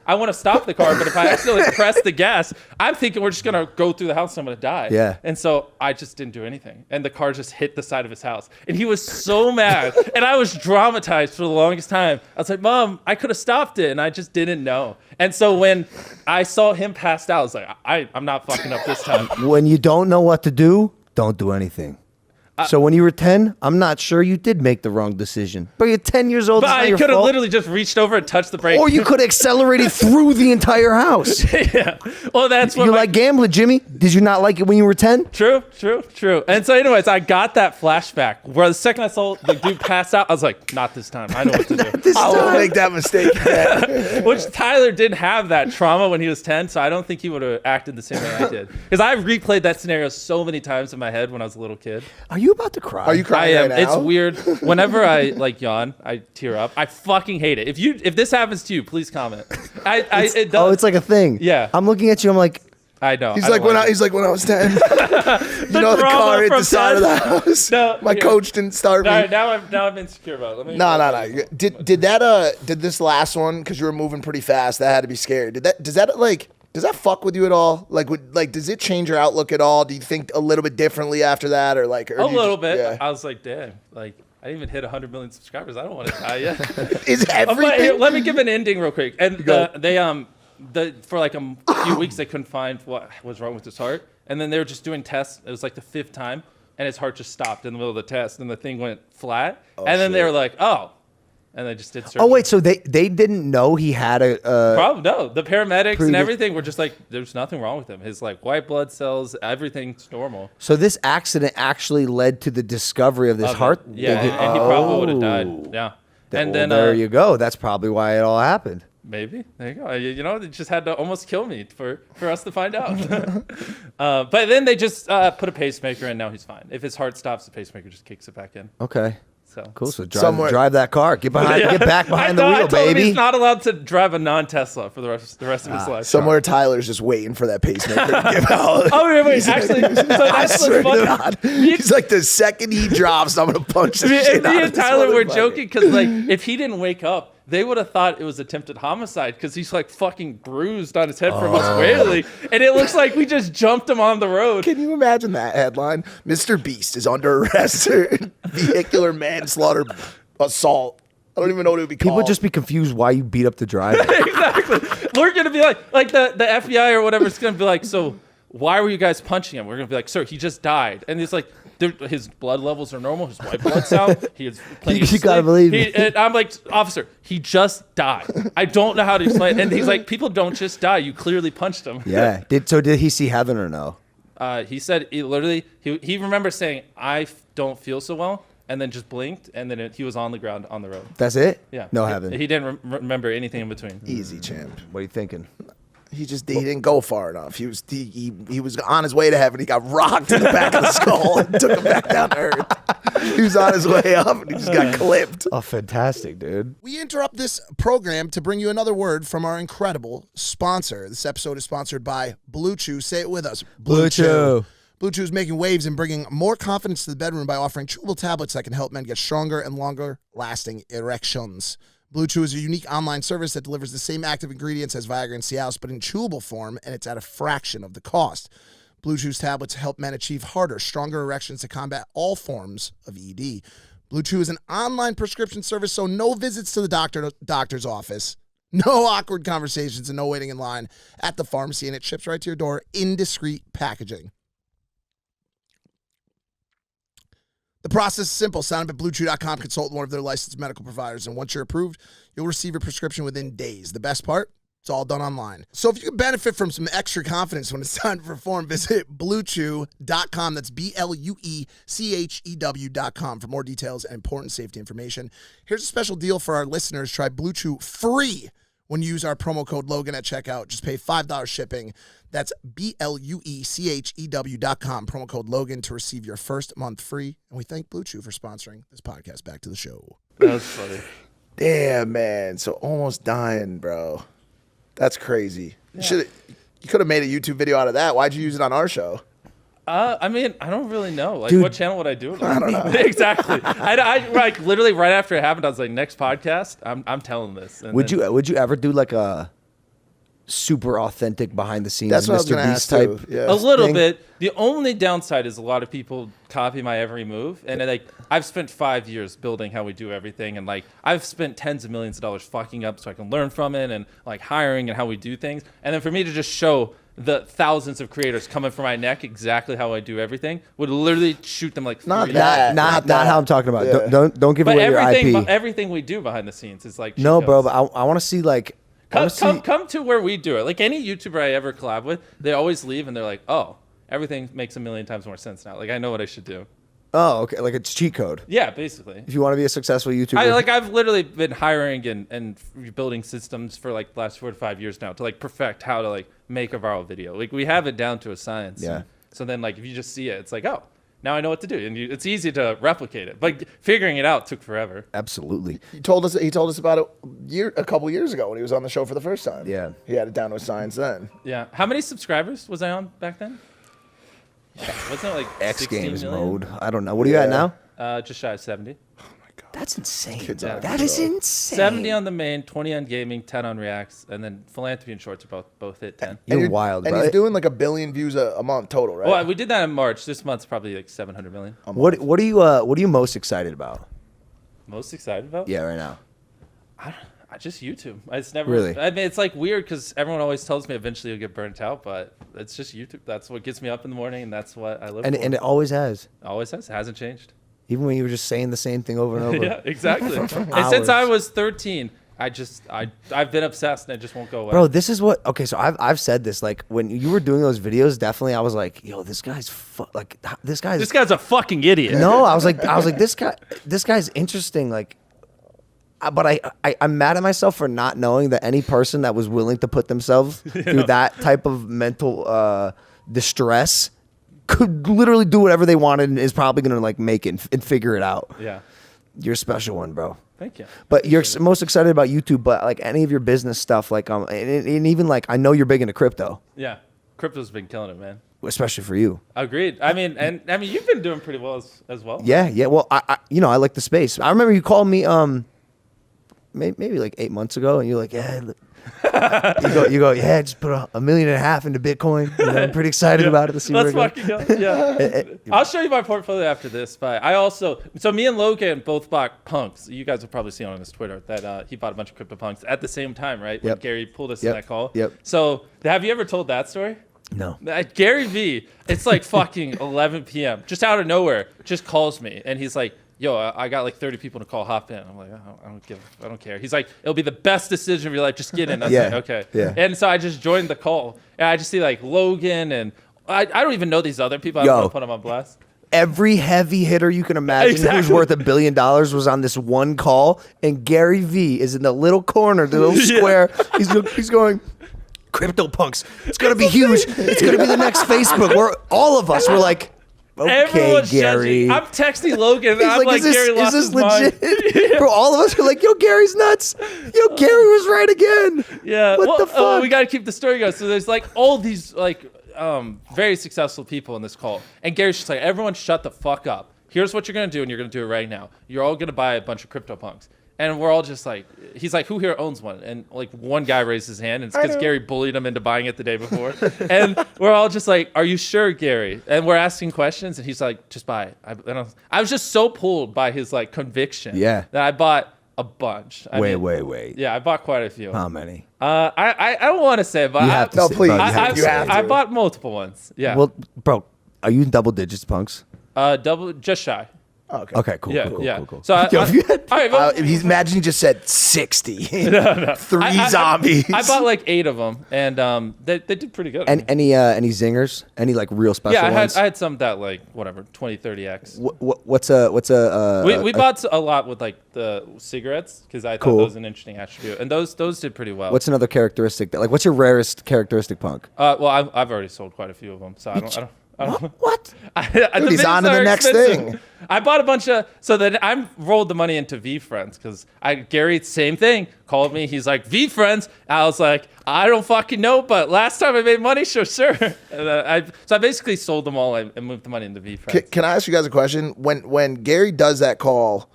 I want to stop the car, but if I accidentally press the gas, I'm thinking we're just going to go through the house and I'm going to die. Yeah. And so I just didn't do anything. And the car just hit the side of his house. And he was so mad. And I was dramatized for the longest time. I was like, Mom, I could have stopped it. And I just didn't know. And so when I saw him passed out, I was like, I'm not fucking up this time. When you don't know what to do, don't do anything. So when you were 10, I'm not sure you did make the wrong decision. But you're 10 years old. But It's not I your could have fault. literally just reached over and touched the brake. Or you could have accelerated through the entire house. Yeah. Well, that's what You like gambling, Jimmy? Did you not like it when you were 10? True. And so, anyways, I got that flashback where the second I saw the dude pass out, I was like, not this time. I know what to do. I won't make that mistake again. Which Tyler didn't have that trauma when he was 10, so I don't think he would have acted the same way I did. Because I've replayed that scenario so many times in my head when I was a little kid. Are you about to cry? Are you I crying am. right now? It's weird. Whenever I like yawn, I tear up. I fucking hate it. If this happens to you, please comment. It does. Oh, it's like a thing. Yeah. I'm looking at you. I'm like, I know. He's I like don't when like it. I was 10. You know the drama car hit from the side of the 10. house. No, My here. coach didn't start me. All right, now I'm insecure about it. Let me- No. Did this last one, because you were moving pretty fast, that had to be scary. Does that fuck with you at all? Does it change your outlook at all? Do you think a little bit differently after that, or A do you little just- bit. Yeah. I was like, damn, like I didn't even hit 100 million subscribers. I don't want to die yet. Is But here, everything? let me give an ending real quick. And Go. for like a few weeks they couldn't find what was wrong with his heart, and then they were just doing tests. It was like the 5th time, and his heart just stopped in the middle of the test, and the thing went flat. And then they shit. were like, oh, and they just did surgery. oh wait, so they didn't know he had a. Probably no. The paramedics and Previ- everything were just like, there's nothing wrong with him. His like white blood cells, everything's normal. So this accident actually led to the discovery of this Of it. heart. Yeah, and he probably would have died. Yeah. And then there you go. That's probably why it all happened. maybe there you go. They just had to almost kill me for us to find out. But then they just put a pacemaker in. Now he's fine. If his heart stops, the pacemaker just kicks it back in. Okay. So Cool. So Somewhere- drive that car. Get behind. Get back behind the I wheel, told him baby. he's not allowed to drive a non-Tesla for the rest of his life. Somewhere Tyler's just waiting for that pacemaker to give out. Oh wait, actually, so I that's swear what's to funny. God. He's like, the second he drops, I'm gonna punch the shit out Me of and this Tyler were motherfucker. joking because like if he didn't wake up, they would have thought it was attempted homicide because he's like fucking bruised on his head from us wailing, and it looks like we just jumped him on the road. Can you imagine that headline? Mr. Beast is under arrest for vehicular manslaughter assault. I don't even know what it would be People called. just be confused why you beat up the driver. Exactly. We're gonna be like the FBI or whatever is gonna be like, so why were you guys punching him? We're gonna be like, sir, he just died, and he's like, his blood levels are normal, his white blood cell, he has plenty of You gotta sleep. believe me. And I'm like, officer, he just died. I don't know how to explain it. And he's like, people don't just die. You clearly punched him. Yeah. Did he see heaven or no? He said he remembers saying, I don't feel so well, and then just blinked, and then he was on the ground on the road. That's it? Yeah. No He heaven. didn't remember anything in between. Easy, champ. What are you thinking? He didn't go far enough. He was on his way to heaven. He got rocked in the back of the skull and took him back down to earth. He was on his way up and he just got clipped. Oh, fantastic, dude. We interrupt this program to bring you another word from our incredible sponsor. This episode is sponsored by Blue Chew. Say it with us. Blue Chew. Blue Chew is making waves and bringing more confidence to the bedroom by offering chewable tablets that can help men get stronger and longer lasting erections. Blue Chew is a unique online service that delivers the same active ingredients as Viagra and Cialis, but in chewable form, and it's at a fraction of the cost. Blue Chew's tablets help men achieve harder, stronger erections to combat all forms of ED. Blue Chew is an online prescription service, so no visits to the doctor's office, no awkward conversations, and no waiting in line at the pharmacy, and it ships right to your door in discreet packaging. The process is simple. Sign up at BlueChew.com, consult with one of their licensed medical providers, and once you're approved, you'll receive your prescription within days. The best part? It's all done online. So if you can benefit from some extra confidence when it's time to perform, visit BlueChew.com. That's BlueChew.com for more details and important safety information. Here's a special deal for our listeners. Try Blue Chew free when you use our promo code Logan at checkout. Just pay $5 shipping. That's BlueChew.com, promo code Logan to receive your first month free. And we thank Blue Chew for sponsoring this podcast. Back to the show. That was funny. Damn, man. So almost dying, bro. That's crazy. You could have made a YouTube video out of that. Why'd you use it on our show? I mean, I don't really know. Like, Dude, what channel would I do it on? I don't know. Exactly. I like literally right after it happened, I was like, next podcast, I'm telling this. And Would then- you ever do like a super authentic behind the scenes That's what I was Mr. going to Beast ask, type? too. Yeah. A little thing? bit. The only downside is a lot of people copy my every move, and like I've spent 5 years building how we do everything, and like I've spent tens of millions of dollars fucking up so I can learn from it, and like hiring and how we do things, and then for me to just show the thousands of creators coming from my neck exactly how I do everything would literally shoot them like Not three that. Not that. how I'm talking about. Yeah. Don't give But away your IP. everything we do behind the scenes is like No, cheat bro, codes. but I want to see like Come to where we do it. Like any YouTuber I ever collab with, they always leave and they're like, oh, everything makes a million times more sense now. Like I know what I should do. Oh, okay, like it's cheat code. Yeah, basically. If you want to be a successful YouTuber, I've literally been hiring and building systems for like the last 4 to 5 years now to like perfect how to like make a viral video. Like we have it down to a science. Yeah. So then like if you just see it, it's like, oh, now I know what to do, and it's easy to replicate it. But figuring it out took forever. absolutely. He told us about it a couple years ago when he was on the show for the first time. Yeah. He had it down to a science then. Yeah. How many subscribers was I on back then? Wasn't it like X 16 Games million? mode. I don't know. What are you at Yeah. now? Just shy of 70. That's insane. Kids bro. on That the is show. insane. 70 on the main, 20 on gaming, 10 on reacts, and then philanthropy and shorts are both hit 10. You're wild, And bro. he's doing like 1 billion views a month total, right? Well, we did that in March. This month's probably like 700 million. What are you most excited about? Most excited about? Yeah, right now. I just YouTube. It's never. Really? I mean, it's like weird because everyone always tells me eventually you'll get burnt out, but it's just YouTube. That's what gets me up in the morning, and that's what I live And for. it always has. Always has. It hasn't changed. Even when you were just saying the same thing over and over. Yeah, exactly. And since Hours. I was 13, I've been obsessed, and it just won't go away. Bro, this is what. Okay, so I've said this. Like when you were doing those videos, definitely I was like, yo, this guy's this guy's. This guy's a fucking idiot. No, I was like this guy's interesting. Like, but I'm mad at myself for not knowing that any person that was willing to put themselves through that type of mental distress could literally do whatever they wanted and is probably gonna like make it and figure it out. Yeah. You're a special one, bro. Thank you. But you're most excited about YouTube, but like any of your business stuff, like and even like I know you're big into crypto, Yeah. Crypto's been killing it, man. especially for you. Agreed. I mean, you've been doing pretty well as well. Yeah. Well, I I like the space. I remember you called me maybe like 8 months ago, and you're like, yeah. you go, yeah. Just put $1.5 million into Bitcoin. You know, I'm pretty excited about it. Let's see Let's where it fucking goes. go. Yeah. I'll show you my portfolio after this. But I also, so me and Logan both bought punks. You guys have probably seen on his Twitter that he bought a bunch of crypto punks at the same time, right? When Yep. Gary pulled us in Yep. that call. Yep. So have you ever told that story? No. Gary V, it's like fucking 11 p.m. Just out of nowhere, just calls me and he's like, "Yo, I got like 30 people to call. Hop in." I'm like, I don't care. He's like, "It'll be the best decision of your life. Just get in." I was like, "Okay." Yeah. And so I just joined the call, and I just see like Logan and I don't even know these other people. I don't want to put them on blast. Every heavy hitter you can imagine who's Exactly. worth $1 billion was on this one call, and Gary V is in the little corner, the little square. He's going, CryptoPunks. It's gonna be huge. It's gonna be the next Facebook. We're all of us. We're like, okay, Everyone's Gary. judging. I'm texting Logan. And He's I'm like, Gary lost his mind. Bro, all of us are like, yo, Gary's nuts. Yo, Gary was right again. Yeah. What the fuck? We got to keep the story going. So there's like all these like very successful people in this call. And Gary's just like, everyone shut the fuck up. Here's what you're going to do, and you're going to do it right now. You're all going to buy a bunch of CryptoPunks. And we're all just like, he's like, who here owns one? And like one guy raised his hand, and it's because Gary bullied him into buying it the day before. And we're all just like, are you sure, Gary? And we're asking questions, and he's like, just buy it. I was just so pulled by his like conviction that I bought a bunch. Wait. Yeah, I bought quite a few. How many? I don't want to say, but You have to No, say- please. bro, you I, have to You say have it. to. I bought multiple ones. Yeah. Well, bro, are you in double digits, punks? Double, just shy. Oh, okay. Okay, cool, Yeah, cool. yeah. Cool. So Yo, if you had- all right, well, He's imagine he just said 60. Three zombies. I bought like 8 of them, and they did pretty good. And any zingers? Any like real special yeah, ones? I had some that like whatever 20, 30x. What's a We bought a lot with like the cigarettes because I thought Cool. that was an interesting attribute, and those did pretty well. what's another characteristic that like what's your rarest characteristic, punk? Well, I've already sold quite a few of them, so I don't. What? The he's minis on to the are next expensive. thing. I bought a bunch of, so then I rolled the money into V Friends because Gary, same thing, called me. He's like, V Friends. I was like, I don't fucking know, but last time I made money, sure. And so I basically sold them all and moved the money into V Friends. Can I ask you guys a question? When Gary does that call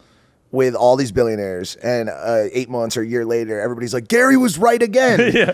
with all these billionaires, and 8 months or a year later, everybody's like, Gary was right again. Yeah.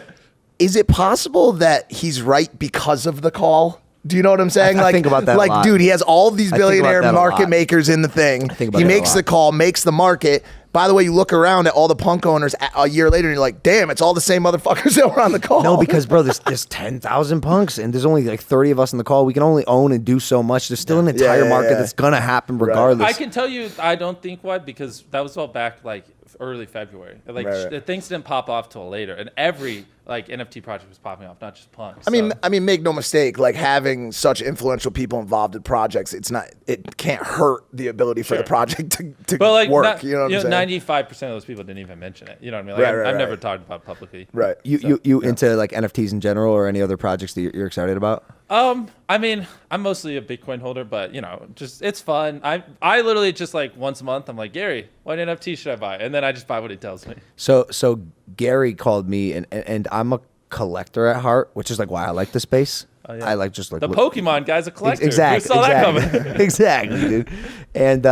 Is it possible that he's right because of the call? Do you know what I'm saying? I think about that a Like, lot. dude, he has all these I think about billionaire that a market lot. makers in the thing. think about He that a makes lot. the call, makes the market. By the way, you look around at all the punk owners a year later, and you're like, damn, it's all the same motherfuckers that were on the call. No, because bro, there's 10,000 punks, and there's only like 30 of us in the call. We can only own and do so much. There's still an entire yeah, market yeah. that's gonna happen regardless. I can tell you, I don't think why, because that was all back like early February. Like Right. things didn't pop off till later, and every like NFT project was popping off, not just punks. I mean, make no mistake. Like having such influential people involved in projects, it can't hurt the ability for the Sure. project to but like work. You know what I'm saying? 95% of those people didn't even mention it. You know what I mean? Like Right, right, I've never right. talked about it publicly. Right. You into like NFTs in general or any other projects that you're excited about? I mean, I'm mostly a Bitcoin holder, but just it's fun. I literally just like once a month, I'm like, Gary, what NFT should I buy? And then I just buy what he tells me. So Gary called me, and I'm a collector at heart, which is like why I like the space. Oh, yeah. I like just like The Pokemon guy's a collector. Exactly. Who saw that coming? Exactly, dude. And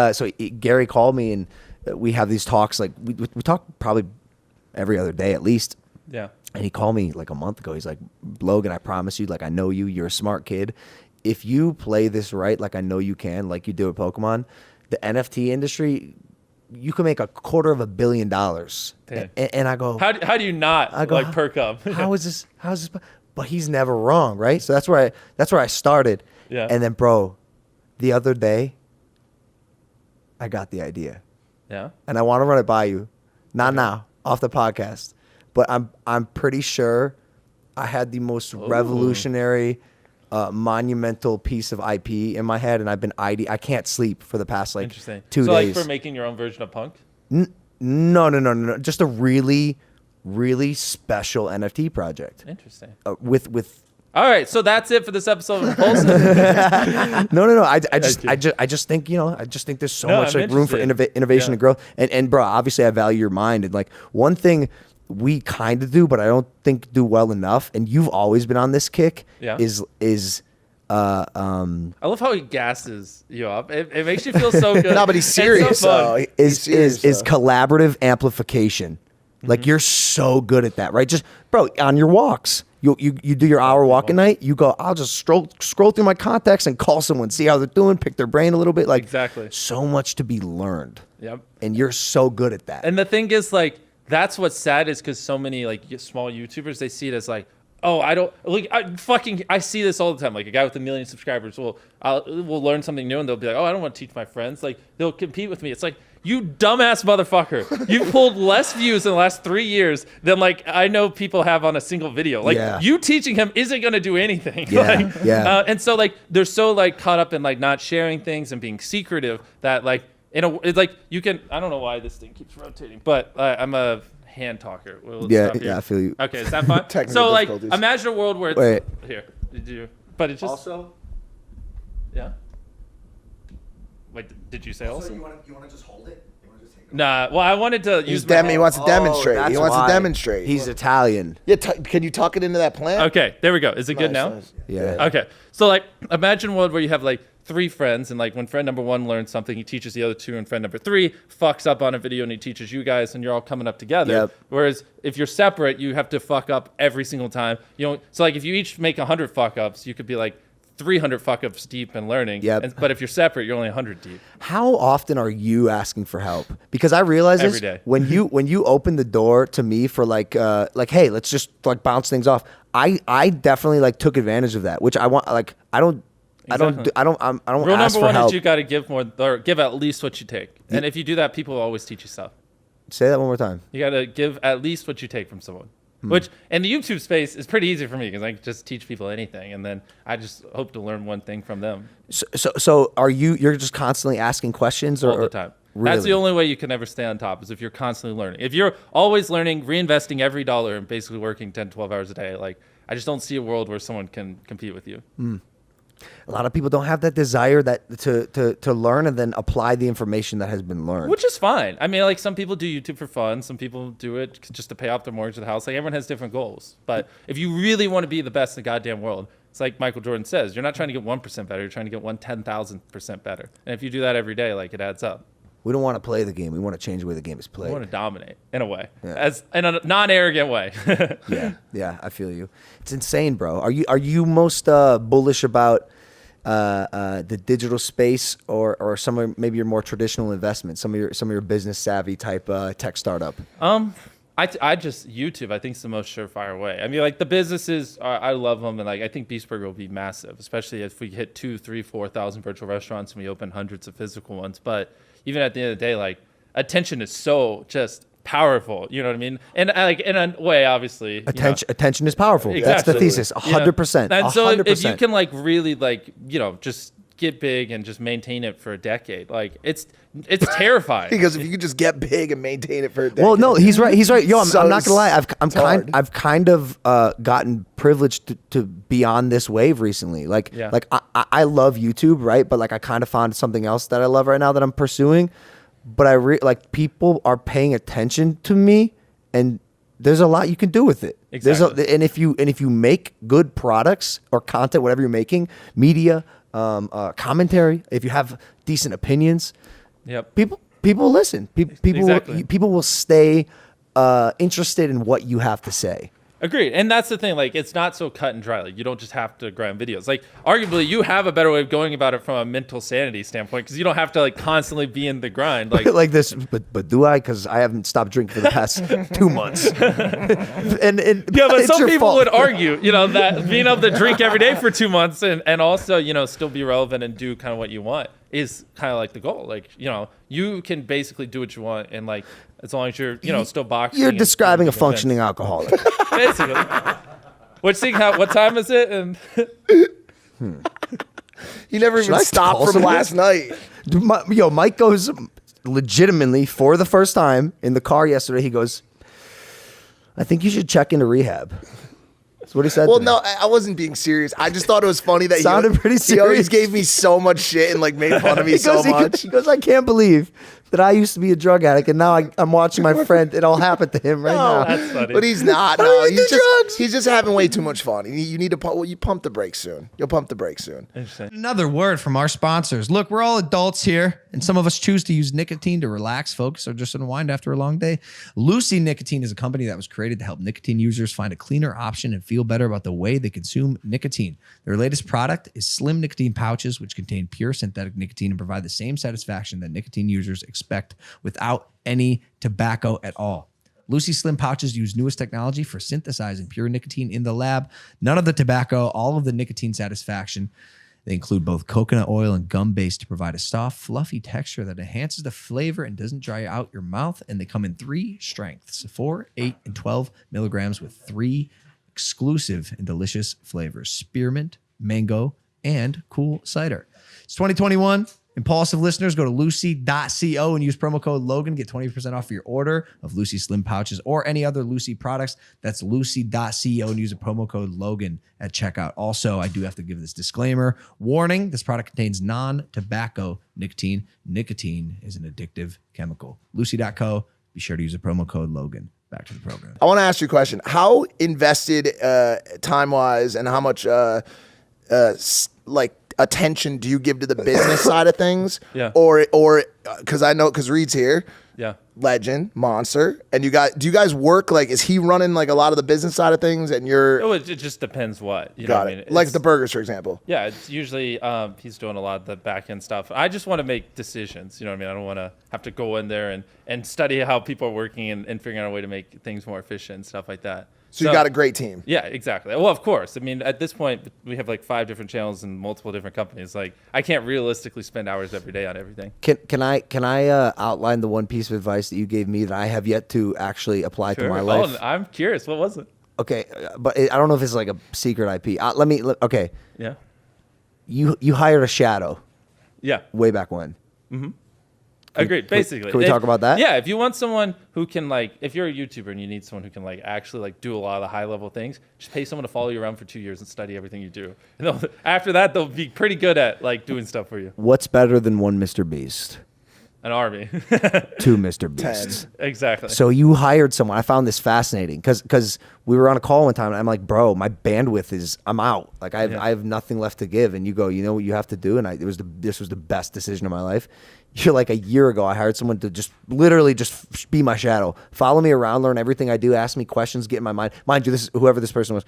Gary called me, and we have these talks. Like we talk probably every other day at least. Yeah. And he called me like a month ago. He's like, Logan, I promise you, like I know you. You're a smart kid. If you play this right, like I know you can, like you do with Pokemon, the NFT industry, you can make $250 million. Damn. And I go, How do you not I go, like perk up? How is this? But he's never wrong, right? So that's where I started. Yeah. And then, bro, the other day, I got the idea, Yeah. and I want to run it by you, not now, off the podcast, but I'm pretty sure I had the most revolutionary, monumental piece of IP in my head, and I've been I can't sleep for the past like Interesting. 2 so days. like for making your own version of punk? No. Just a really, really special NFT project. Interesting. With All right, so that's it for this episode of Impulsive. No. I you. just think there's so No, much I'm like room for interested. innovation Yeah. and growth. And bro, obviously I value your mind. And like one thing we kind of do, but I don't think do well enough. And you've always been on this kick. Yeah. Is I love how he gasses you up. It makes you feel so good. No, but he's It's so serious. fun. though. He's serious, is though. collaborative amplification. Like you're so good at that, right? Just bro, on your walks. You do your hour walk a night. You go, I'll just scroll through my contacts and call someone, see how they're doing, pick their brain a little bit. Like Exactly. so much to be learned. Yep. And you're so good at that. And the thing is, like, that's what's sad is because so many like small YouTubers, they see it as like, oh, I don't like. I see this all the time. Like a guy with 1 million subscribers will learn something new, and they'll be like, oh, I don't want to teach my friends. Like they'll compete with me. It's like, you dumbass motherfucker. You pulled less views in the last 3 years than like I know people have on a single video. Like you teaching him isn't gonna do anything. And so like they're so like caught up in like not sharing things and being secretive that like it's like you can. I don't know why this thing keeps rotating, but I'm a hand talker. I feel you. Okay, is that fine? So like imagine a world where it's here. Did you? But it just also. Yeah. Wait, did you say also? You want to just hold it? You want to just take it? Nah. Well, I wanted to use. He wants to demonstrate. That's He wants why. to demonstrate. He's Italian. Yeah. Can you tuck it into that plant? Okay, there we go. Is it good now? Nice. Yeah. Okay. So like imagine a world where you have like 3 friends, and like when friend number 1 learns something, he teaches the other 2, and friend number 3 fucks up on a video and he teaches you guys, and you're all coming up together. Yep. Whereas if you're separate, you have to fuck up every single time. You know, so like if you each make 100 fuck ups, you could be like 300 fuck ups deep in learning. Yep. But if you're separate, you're only 100 deep. How often are you asking for help? Because I realize Every this day. when you open the door to me for like hey, let's just like bounce things off. I definitely like took advantage of that, which I want. Like I don't Exactly. I don't Rule ask number for 1 help. is you got to give more, or give at least what you take. And if you do that, people will always teach you stuff. Say that one more time. You got to give at least what you take from someone. Which in the YouTube space is pretty easy for me because I can just teach people anything, and then I just hope to learn one thing from them So are you're just constantly asking questions all the time. Really? That's the only way you can ever stay on top, is if you're constantly learning. If you're always learning, reinvesting every dollar, and basically working 10, 12 hours a day, like I just don't see a world where someone can compete with you. A lot of people don't have that desire to learn and then apply the information that has been learned. Which is fine. I mean, like some people do YouTube for fun. Some people do it just to pay off their mortgage of the house. Like everyone has different goals. But if you really want to be the best in the goddamn world, it's like Michael Jordan says, you're not trying to get 1% better. You're trying to get 10,000% better. And if you do that every day, like it adds up. We don't want to play the game. We want to change the way the game is You played. want to dominate in a way, Yeah. as in a non-arrogant way. Yeah, I feel you. It's insane, bro. Are you most bullish about the digital space or some of maybe your more traditional investments, some of your business savvy type tech startup? I just YouTube. I think is the most surefire way. I mean, like the businesses, I love them, and like I think Beast Burger will be massive, especially if we hit 2,000, 3,000, 4,000 virtual restaurants and we open hundreds of physical ones. But even at the end of the day, like attention is so just powerful. You know what I mean? And like in a way, obviously, Attention is powerful. That's Exactly. the thesis. 100%. And so 100%. if you can like really like just get big and just maintain it for a decade, like it's terrifying. Because if you could just get big and maintain it for a decade. Well, no, he's right. He's right. Yo, So I'm not gonna lie. hard. I've kind of gotten privileged to be on this wave recently. Like, Yeah. like I love YouTube, right? But like I kind of found something else that I love right now that I'm pursuing. But like people are paying attention to me, and there's a lot you can do with it. Exactly. And if you make good products or content, whatever you're making, media, commentary, if you have decent opinions, Yep. people will listen. Exactly. People will stay interested in what you have to say. Agreed. And that's the thing. Like, it's not so cut and dry. Like, you don't just have to grind videos. Like, arguably, you have a better way of going about it from a mental sanity standpoint because you don't have to, like, constantly be in the grind. Like, Like this, but do I? Because I haven't stopped drinking for the past 2 months. and yeah, but it's some your people fault. would argue, that being able to drink every day for 2 months and also, still be relevant and do kind of what you want is kind of like the goal. Like, you can basically do what you want and, like, as long as you're, still boxing. You're and describing a doing events. functioning alcoholic. Basically. What time is it? And You never Should I even stopped call from someone? last night. Dude, Mike goes legitimately for the first time in the car yesterday. He goes, I think you should check into rehab. That's what he said. Well, to me. no, I wasn't being serious. I just thought it was funny that Sounded pretty He always serious. gave me so much shit and like made fun of me so much. He goes, I can't believe that I used to be a drug addict and now I'm watching my friend. It all happened to him right now. that's funny. But he's not. Why No, do you do drugs? he's just having way too much fun. You need to you pump the brakes soon. You'll pump the brakes soon. Interesting. Another word from our sponsors. Look, we're all adults here, and some of us choose to use nicotine to relax, focus, or just unwind after a long day. Lucy Nicotine is a company that was created to help nicotine users find a cleaner option and feel better about the way they consume nicotine. Their latest product is slim nicotine pouches, which contain pure synthetic nicotine and provide the same satisfaction that nicotine users expect without any tobacco at all. Lucy Slim pouches use newest technology for synthesizing pure nicotine in the lab. None of the tobacco, all of the nicotine satisfaction. They include both coconut oil and gum base to provide a soft, fluffy texture that enhances the flavor and doesn't dry out your mouth. And they come in 3 strengths, 4, 8, and 12 milligrams with 3 exclusive and delicious flavors: spearmint, mango, and cool cider. It's 2021. Impulsive listeners, go to lucy.co and use promo code Logan. Get 20% off your order of Lucy Slim pouches or any other Lucy products. That's lucy.co and use a promo code Logan at checkout. Also, I do have to give this disclaimer. Warning, this product contains non-tobacco nicotine. Nicotine is an addictive chemical. Lucy.co, be sure to use a promo code Logan. Back to the program. I want to ask you a question. How invested time-wise and how much like attention do you give to the business side of things? Yeah. Or because I know, because Reed's here. Yeah. Legend, Monster, and do you guys work, like, is he running like a lot of the business side of things and you're Oh, it just depends what. You know got what I it. mean? Like It's- the burgers, for example. Yeah, it's usually he's doing a lot of the back end stuff. I just want to make decisions. You know what I mean? I don't want to have to go in there and study how people are working and figuring out a way to make things more efficient and stuff like that. So you got a great team. Yeah, exactly. Well, of course. I mean, at this point, we have like 5 different channels and multiple different companies. Like, I can't realistically spend hours every day on everything. Can I outline the one piece of advice that you gave me that I have yet to actually apply to my life? Oh, I'm curious. What was it? Okay, but I don't know if it's like a secret IP. Okay, Yeah. you hired a shadow Yeah. way back when. Agreed. Basically. Can we talk about that? Yeah. If you want someone who can, like, if you're a YouTuber and you need someone who can, like, actually, like, do a lot of the high level things, just pay someone to follow you around for 2 years and study everything you do. And after that, they'll be pretty good at, like, doing stuff for you. What's better than one Mr. Beast? An army. 2 Mr. Beasts. Exactly. So you hired someone. I found this fascinating because we were on a call one time and I'm like, bro, my bandwidth is, I'm out. Like I have nothing left to give. And you go, you know what you have to do? And this was the best decision of my life. You're like, a year ago, I hired someone to just literally just be my shadow, follow me around, learn everything I do, ask me questions, get in my mind. Mind you, whoever this person was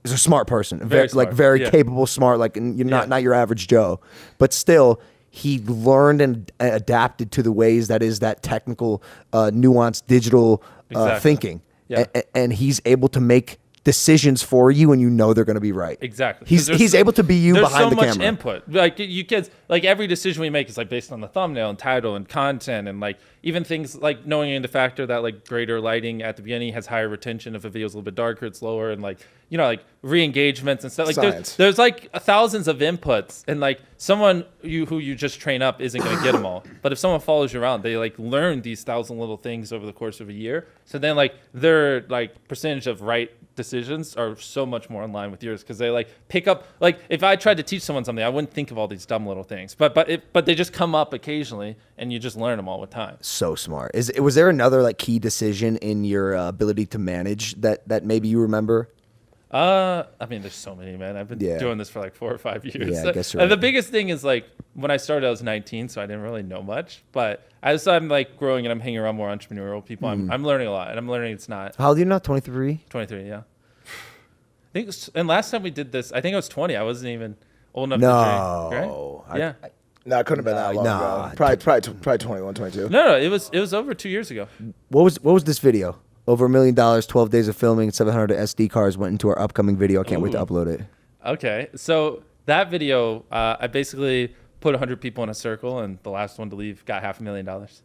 is a smart person, Very smart. like very Yeah. capable, smart. Like, and you're not your average Joe, but still. He learned and adapted to the ways that is that technical, nuanced digital Exactly. thinking, Yeah. and he's able to make decisions for you, and you know they're going to be right. Exactly. 'Cause He's able to be you there's behind so the much camera. input. Like, you kids, like, every decision we make is like based on the thumbnail and title and content, and like even things like knowing the factor that like greater lighting at the beginning has higher retention. If a video's a little bit darker, it's lower, and like, you know, like re-engagements and stuff. Like Science. there's like thousands of inputs, and like someone who you just train up isn't going to get them all. But if someone follows you around, they like learn these 1,000 little things over the course of a year. So then like their like percentage of right decisions are so much more in line with yours because they like pick up, like, if I tried to teach someone something, I wouldn't think of all these dumb little things, but they just come up occasionally and you just learn them all with time. So smart. Was there another like key decision in your ability to manage that maybe you remember? I mean, there's so many, man. I've been Yeah. doing this for like 4 or 5 years. Yeah, I guess you're And the right. biggest thing is like when I started, I was 19, so I didn't really know much. But as I'm like growing and I'm hanging around more entrepreneurial people, I'm learning a lot, and I'm learning it's not How old are you now? 23. 23. Yeah. I think, and last time we did this, I think I was 20. I wasn't even old enough No. to drink. Right? Yeah. No, it couldn't have been that long Nah. ago. Probably 21, 22. No, it was over 2 years ago. What was this video? Over $1 million, 12 days of filming, 700 SD cards went into our upcoming video. I can't wait to upload it. Okay, so that video, I basically put 100 people in a circle, and the last one to leave got $500,000.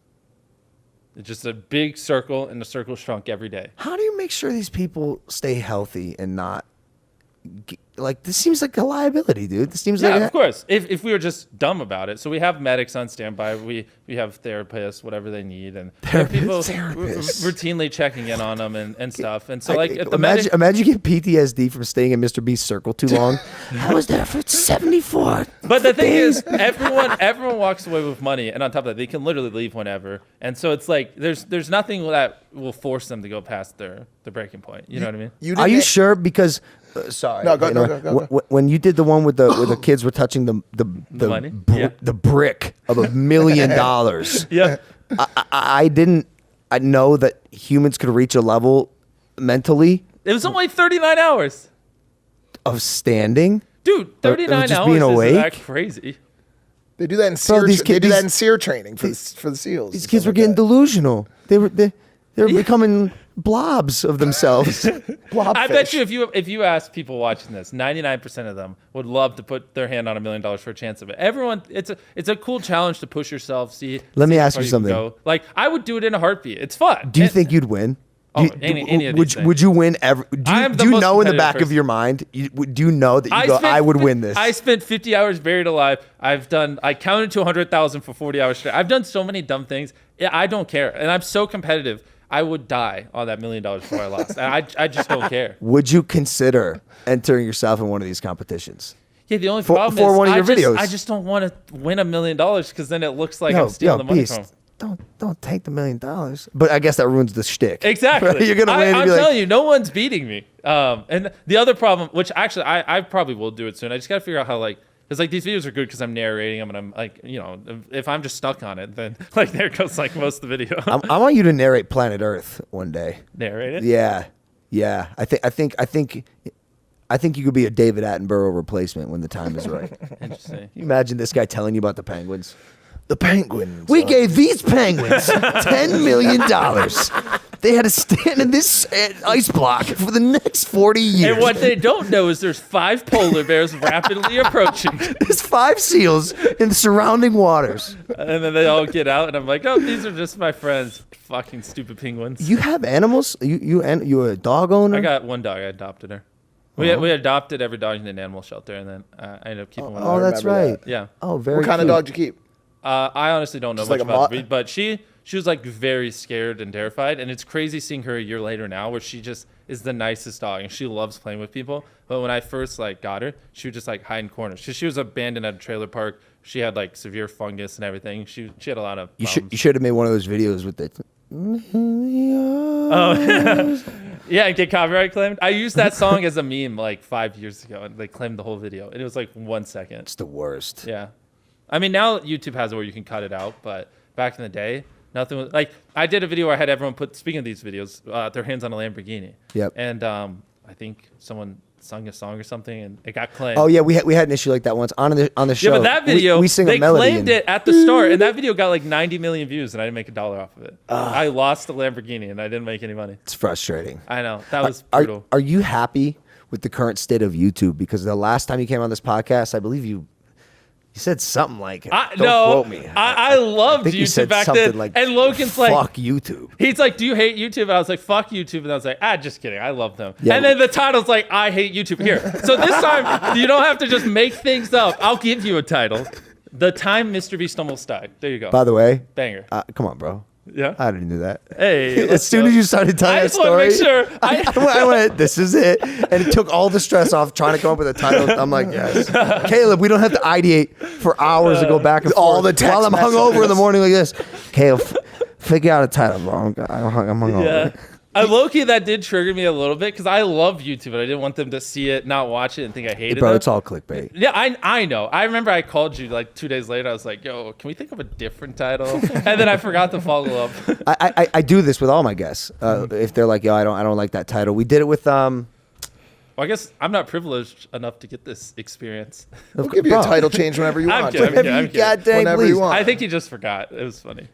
It's just a big circle, and the circle shrunk every day. How do you make sure these people stay healthy and not like this? Seems like a liability, dude. This seems Yeah, like of course. If we were just dumb about it, so we have medics on standby. We have therapists, whatever they need, and we have people Therapists. routinely checking in on them and stuff. And so, like, if the imagine, medic, imagine you get PTSD from staying in Mr. Beast's circle too long. I was there for 74. but the thing is, everyone walks away with money, and on top of that, they can literally leave whenever. And so it's like there's nothing that will force them to go past their breaking point. You know what I mean? Are you sure? Because sorry, No, go, you no, know, go, go. When you did the one with the kids were touching the money? Yeah. the brick of $1 million. Yeah. I didn't. I know that humans could reach a level mentally It was only 39 hours. of standing. Dude, 39 just hours being is awake? that crazy. They do that in SEER. these They kid- do that these- in SEER training for the SEALs. These and kids stuff were like getting that. delusional. They were becoming blobs of themselves. I bet you if you ask people watching this, 99% of them would love to put their hand on $1 million for a chance of it. Everyone, it's a cool challenge to push yourself. Let me how ask you can something. go. Like I would do it in a heartbeat. It's fun. Do you think you'd win? Oh, any of these things. Would you win ever? I'm the Do you most know in the competitive back of person. your mind? Do you know that I would win this? I spent 50 hours buried alive. I counted to 100,000 for 40 hours straight. I've done so many dumb things. I don't care, and I'm so competitive. I would die on that $1 million before I lost. And I just don't care. Would you consider entering yourself in one of these competitions? Yeah, the only For problem one is of your videos. I just don't want to win $1 million because then it looks like I'm stealing the money Beast, from 'em. Don't take the $1 million. But I guess that ruins the shtick. Exactly. You're gonna win. I'm and be like, telling you, no one's beating me. And the other problem, which actually I probably will do it soon. I just got to figure out how because like these videos are good because I'm narrating them and I'm like, if I'm just stuck on it, then like there goes like most of the video. I want you to narrate Planet Earth one day. Narrate it. Yeah. I think you could be a David Attenborough replacement when the time is right. Interesting. You imagine this guy telling you about the penguins. The Penguins. We gave these penguins $10 million. They had to stand in this ice block for the next 40 years. And what they don't know is there's 5 polar bears rapidly approaching. There's 5 seals in the surrounding waters. And then they all get out, and I'm like, oh, these are just my friends. Fucking stupid penguins. You have animals? You a dog owner? I got one dog. I adopted her. We adopted every dog in an animal shelter, and then I ended up keeping one. Oh, that's remember right. that. Yeah. Oh, very What kind of cute. dog did you keep? I honestly don't know Just much like a about moth? the breed, but she was like very scared and terrified, and it's crazy seeing her a year later now, where she just is the nicest dog, and she loves playing with people. But when I first like got her, she would just like hide in corners. She was abandoned at a trailer park. She had like severe fungus and everything. She had a lot of You problems. should have made one of those videos with the. Oh, yeah, and get copyright claimed. I used that song as a meme like 5 years ago, and they claimed the whole video, and it was like 1 second. It's the worst. Yeah. I mean, now YouTube has it where you can cut it out, but back in the day, nothing was like. I did a video where I had everyone speaking of these videos, their hands on a Lamborghini. Yep. And I think someone sung a song or something, and it got claimed. Oh yeah, we had an issue like that once on the show. Yeah, but that video, we sing they a melody. claimed it at the start, and that video got like 90 million views, and I didn't make $1 off of it. I lost the Lamborghini, and I didn't make any money. It's frustrating. I know. That was brutal. Are you happy with the current state of YouTube? Because the last time you came on this podcast, I believe you said something like, "Don't quote me." I loved think you YouTube said back something then. like, and Logan's like, "Fuck YouTube." he's like, "Do you hate YouTube?" And I was like, "Fuck YouTube." And I was like, just kidding. I love them. Yeah. And then the title's like, "I hate YouTube." Here. So this time, you don't have to just make things up. I'll give you a title. The Time Mr. Beast Almost Died. There you go. By the way, Banger. come on, bro. Yeah. I didn't do that. Hey. As let's soon go. as you started telling I that just want to story, make sure. I went, "This is it," and it took all the stress off trying to come up with a title. I'm like, "Yes, Caleb, we don't have to ideate for hours to go back and forth." All the text while I'm hungover in the messages. morning like this. Caleb, figure out a title, bro. I'm hungover. Yeah. Low-key, that did trigger me a little bit because I love YouTube and I didn't want them to see it, not watch it, and think I hated Bro, them. it's all clickbait. Yeah, I know. I remember I called you like 2 days later. I was like, yo, can we think of a different title? And then I forgot to follow up. I do this with all my guests. If they're like, "Yo, I don't like that title." We did it with Well, I guess I'm not privileged enough to get this experience. We'll give you a title change whenever you I'm want. kidding, I'm Whenever kidding, you I'm kidding. goddamn Whenever please. you want. I think you just forgot. It was funny.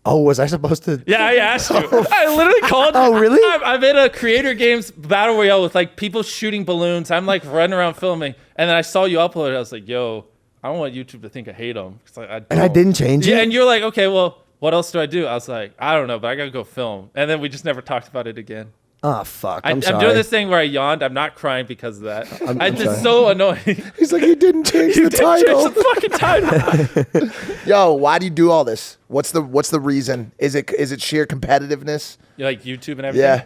Oh, was I supposed to? Yeah, I asked you. I literally called. Oh, really? I'm in a Creator Games battle royale with like people shooting balloons. I'm like running around filming, and then I saw you upload it. I was like, yo, I don't want YouTube to think I hate them. And I didn't change Yeah, it. and you're like, okay, well, what else do I do? I was like, I don't know, but I gotta go film. And then we just never talked about it again. Oh fuck! I'm sorry. doing this thing where I yawned. I'm not crying because of that. I'm It's sorry. so annoying. He's like, he didn't change the Change title. the fucking title. Yo, why do you do all this? What's the reason? Is it sheer competitiveness? You like YouTube and everything. Yeah.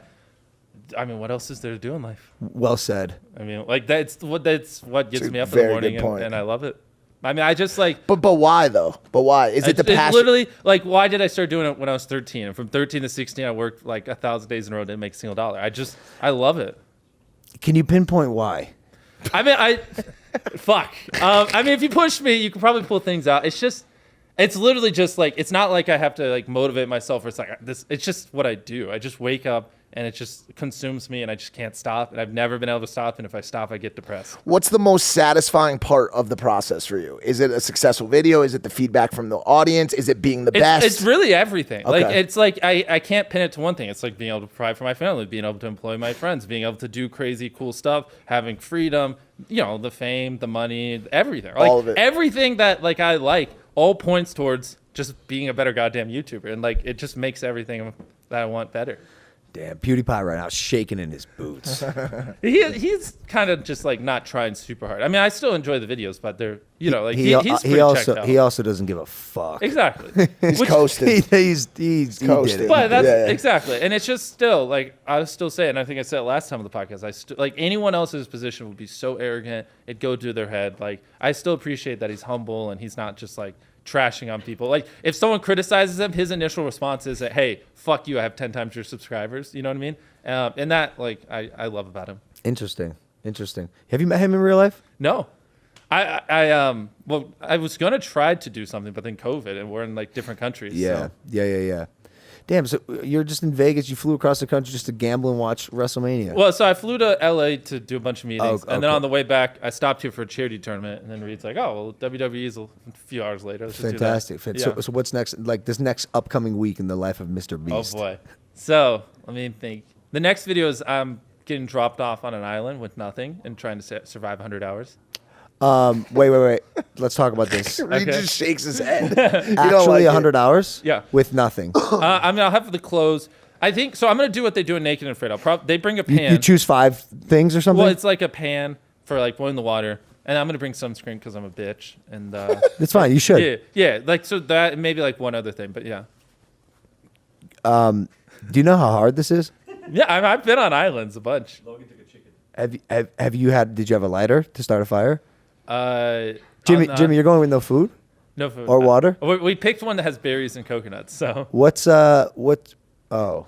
I mean, what else is there to do in life? Well said. I mean, like that's what gets It's a me up in the very morning, good point. and I love it. I mean, I just like. But why though? But why? Is it the It's passion? literally like, why did I start doing it when I was 13? And from 13 to 16, I worked like 1,000 days in a row, didn't make a single dollar. I love it. Can you pinpoint why? I mean, fuck. I mean, if you push me, you can probably pull things out. It's literally just like, it's not like I have to like motivate myself or it's like this. It's just what I do. I just wake up and it just consumes me, and I just can't stop. And I've never been able to stop. And if I stop, I get depressed. What's the most satisfying part of the process for you? Is it a successful video? Is it the feedback from the audience? Is it being the best? It's really everything. Like Okay. it's like I can't pin it to one thing. It's like being able to provide for my family, being able to employ my friends, being able to do crazy cool stuff, having freedom, the fame, the money, everything. Like All of it. everything that like I like all points towards just being a better goddamn YouTuber. And like it just makes everything that I want better. Damn, PewDiePie right now shaking in his boots. He's kind of just like not trying super hard. I mean, I still enjoy the videos, but they're like he he's pretty checked out. also doesn't give a fuck. Exactly. He's Which- coasting. He coasting. did it. But that's Yeah. exactly, and it's just still like I still say, and I think I said it last time on the podcast. Like anyone else's position would be so arrogant, it'd go to their head. Like I still appreciate that he's humble and he's not just like trashing on people. Like if someone criticizes him, his initial response is that, "Hey, fuck you! I have 10 times your subscribers." You know what I mean? And that like I love about him. Interesting. Have you met him in real life? No. I was gonna try to do something, but then COVID, and we're in like different countries. Yeah. So. Yeah. Damn, so you're just in Vegas. You flew across the country just to gamble and watch WrestleMania. Well, so I flew to LA to do a bunch of meetings, Oh, and then okay. on the way back, I stopped here for a charity tournament, and then Reed's like, "Oh, well, WWE's a few hours later." Let's just do that." Fantastic. Yeah. So what's next? Like this next upcoming week in the life of Mr. Oh Beast. boy. So let me think. The next video is I'm getting dropped off on an island with nothing and trying to survive 100 hours. Wait. Let's talk about this. Reed Okay. just shakes his head. Actually, 100 hours. Yeah. With nothing. I mean, I'll have the clothes. I think so. I'm gonna do what they do in Naked and Afraid. They bring a pan. You choose 5 things or something. Well, it's like a pan for like boiling the water, and I'm gonna bring sunscreen because I'm a bitch. And It's fine. You should. yeah. Like so that and maybe like one other thing, but yeah. Do you know how hard this is? Yeah, I've been on islands a bunch. Have you had? Did you have a lighter to start a fire? Jimmy, Jimmy, you're going with no food no food or water. We picked one that has berries and coconuts. So What? Oh,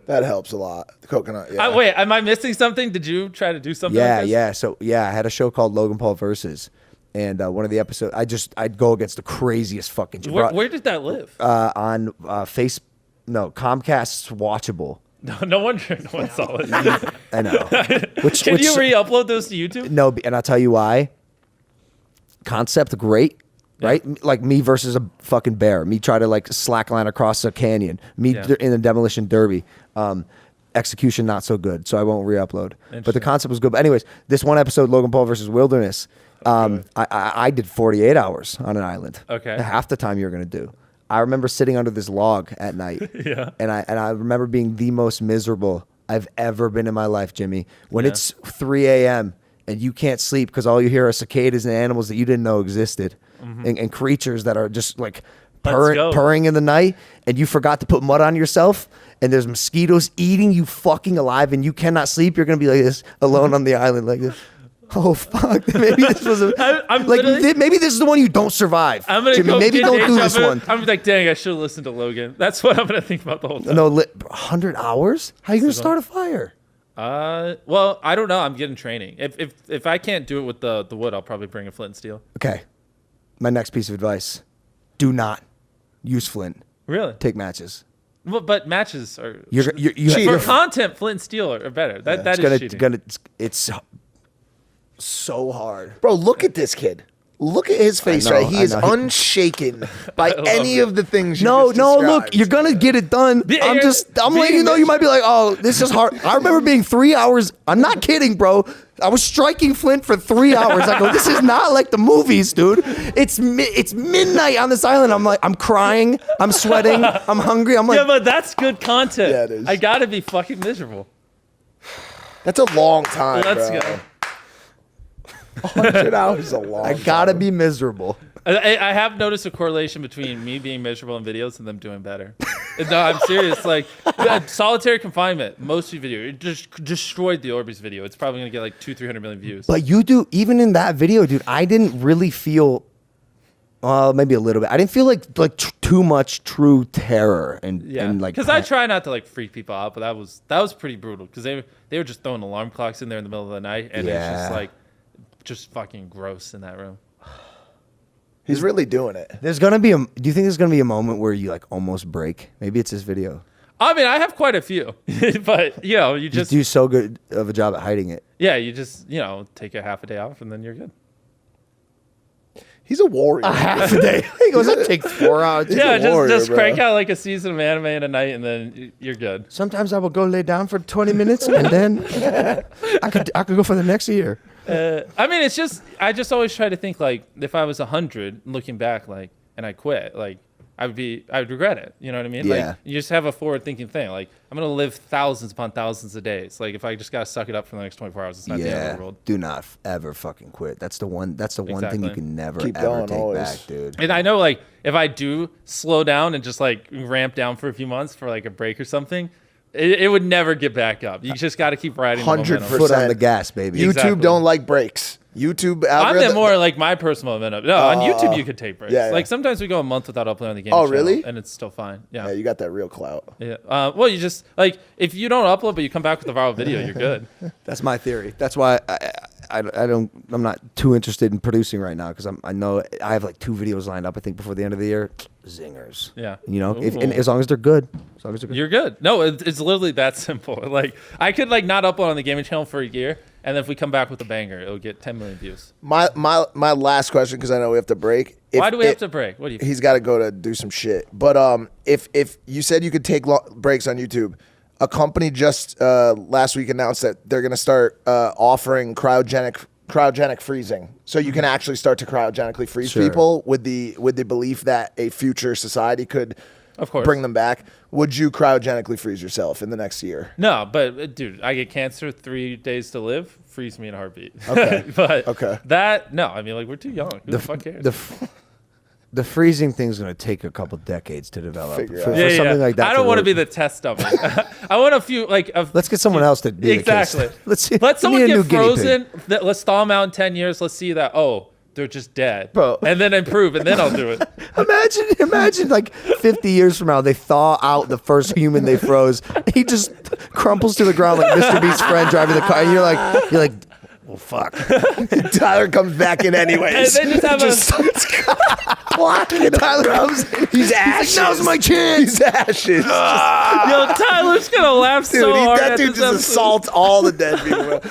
That helps a lot. The coconut. Yeah. wait, am I missing something? Did you try to do something? yeah, like this? yeah. So yeah, I had a show called Logan Paul Versus, and one of the episodes, I'd go against the craziest fucking. Where did that live? On Comcast's Watchable. No wonder no one saw it. I know. Which, Can which, you re-upload those to YouTube? No, and I'll tell you why. Concept great, right? Like me versus a fucking bear. Me try to like slackline across a canyon. Me Yeah. in a demolition derby. Execution not so good, so I won't re-upload. But the Interesting. concept was good. But anyways, this one episode, Logan Paul versus Wilderness. I did 48 hours on an island. Okay. Half the time you're gonna do. I remember sitting under this log at night. Yeah. And I remember being the most miserable I've ever been in my life, Jimmy. When Yeah. it's 3 a.m. and you can't sleep because all you hear are cicadas and animals that you didn't know existed, and creatures that are just like go. purring in the night, and you forgot to put mud on yourself, and there's mosquitoes eating you fucking alive, and you cannot sleep. You're gonna be like this alone on the island like this. Oh fuck! Maybe this was I'm like literally- maybe this is the one you don't survive. I'm gonna Jimmy, go maybe get don't do deja this vu. one. I'm like, dang, I should have listened to Logan. That's what I'm gonna think about the whole time. No, 100 hours? How are you gonna start a fire? Well, I don't know. I'm getting training. If I can't do it with the wood, I'll probably bring a flint and steel. Okay, my next piece of advice: do not use flint. Really? Take matches. Well, but matches are You for content. Flint and steel are better. That is cheating. It's So hard. Bro, look at this kid. Look at his face, know, right? He I is know. unshaken by love any it. of the things you no. just Look, described. you're gonna get it done. Yeah, I'm letting you being know. You might be like, oh, this is hard. I remember being 3 hours. I'm not kidding, bro. I was striking flint for 3 hours. I go, this is not like the movies, dude. It's midnight on this island. I'm like, I'm crying. I'm sweating. I'm hungry. I'm like, Yeah, but that's good content. Yeah, it is. I gotta be fucking miserable. That's a long time, Let's bro. go. 100 hours is a long I gotta be miserable. I have noticed a correlation between me being miserable in videos and them doing better. No, I'm serious. Like solitary confinement, most video, it just destroyed the Orbeez video. It's probably gonna get like 200-300 million views. But you do, even in that video, dude, I didn't really feel, maybe a little bit. I didn't feel like too much true terror and like. because I try not to like freak people out, but that was pretty brutal because they were just throwing alarm clocks in there in the middle of the night, and it's just Yeah. like just fucking gross in that room. He's really doing it. There's gonna be do you think there's gonna be a moment where you like almost break? Maybe it's this video. I mean, I have quite a few, but you You just do so good of a job at hiding it. yeah, you just take a half a day off and then you're good. He's a warrior. Half a day. He goes, that takes 4 hours. Yeah, warrior, just bro. crank out like a season of anime in a night and then you're good. Sometimes I will go lay down for 20 minutes and then I could go for the next year. I mean, it's just I just always try to think like if I was 100, looking back, like, and I quit, like I would regret it. You know what I mean? Yeah. Like you just have a forward-thinking thing. Like I'm gonna live thousands upon thousands of days. Like if I just gotta suck it up for the next 24 hours, it's not the end of the world. Do not ever fucking quit. That's the one thing you Exactly. can never Keep ever going, take always. back, dude. And I know like if I do slow down and just like ramp down for a few months for like a break or something, it would never get back up. You just got to keep riding. 100%. Foot on the gas, baby. YouTube Exactly. don't like breaks. YouTube I algorithm. meant more like my personal momentum. No, on YouTube you could take breaks. yeah, yeah. Like sometimes we go a month without uploading the game. Oh, channel, really? And it's still fine. Yeah, you got that real clout. Yeah. Well, you just like if you don't upload, but you come back with a viral video, you're good. That's my theory. That's why I'm not too interested in producing right now because I know I have like 2 videos lined up. I think before the end of the year, zingers. Yeah. You know, and Ooh. as long as they're good, as long as they're good. You're good. No, it's literally that simple. Like I could like not upload on the gaming channel for a year, and then if we come back with a banger, it'll get 10 million views. My last question, because I know we have to break. Why do we have to break? What do you? He's got to go to do some shit. But if you said you could take breaks on YouTube, a company just last week announced that they're going to start offering cryogenic freezing, so you can actually start to cryogenically freeze Sure. people with the belief that a future society could, Of course. bring them back. Would you cryogenically freeze yourself in the next year? No, but dude, I get cancer, 3 days to live. Freeze me in a heartbeat. Okay. But Okay. that no, I mean like we're too young. Who the fuck cares? The freezing thing's going to take a couple decades to develop. Figure For out. something like that. I don't want to work. be the test dummy. I want a few like. Let's get someone else to be exactly. the case. Let's see. Let we someone need a new get guinea pig. frozen. Let's thaw them out in 10 years. Let's see that. Oh, they're just dead. Bro. And then improve, and then I'll do it. Imagine like 50 years from now, they thaw out the first human they froze. He just crumples to the ground like Mr. Beast's friend driving the car. And you're like, well, fuck. Tyler comes back in anyways. And they just have Tyler comes in. He's ashes. Now's my chance. He's ashes. Yo, Tyler's gonna laugh Dude, so hard. that at dude this just episode. assaults all the dead people.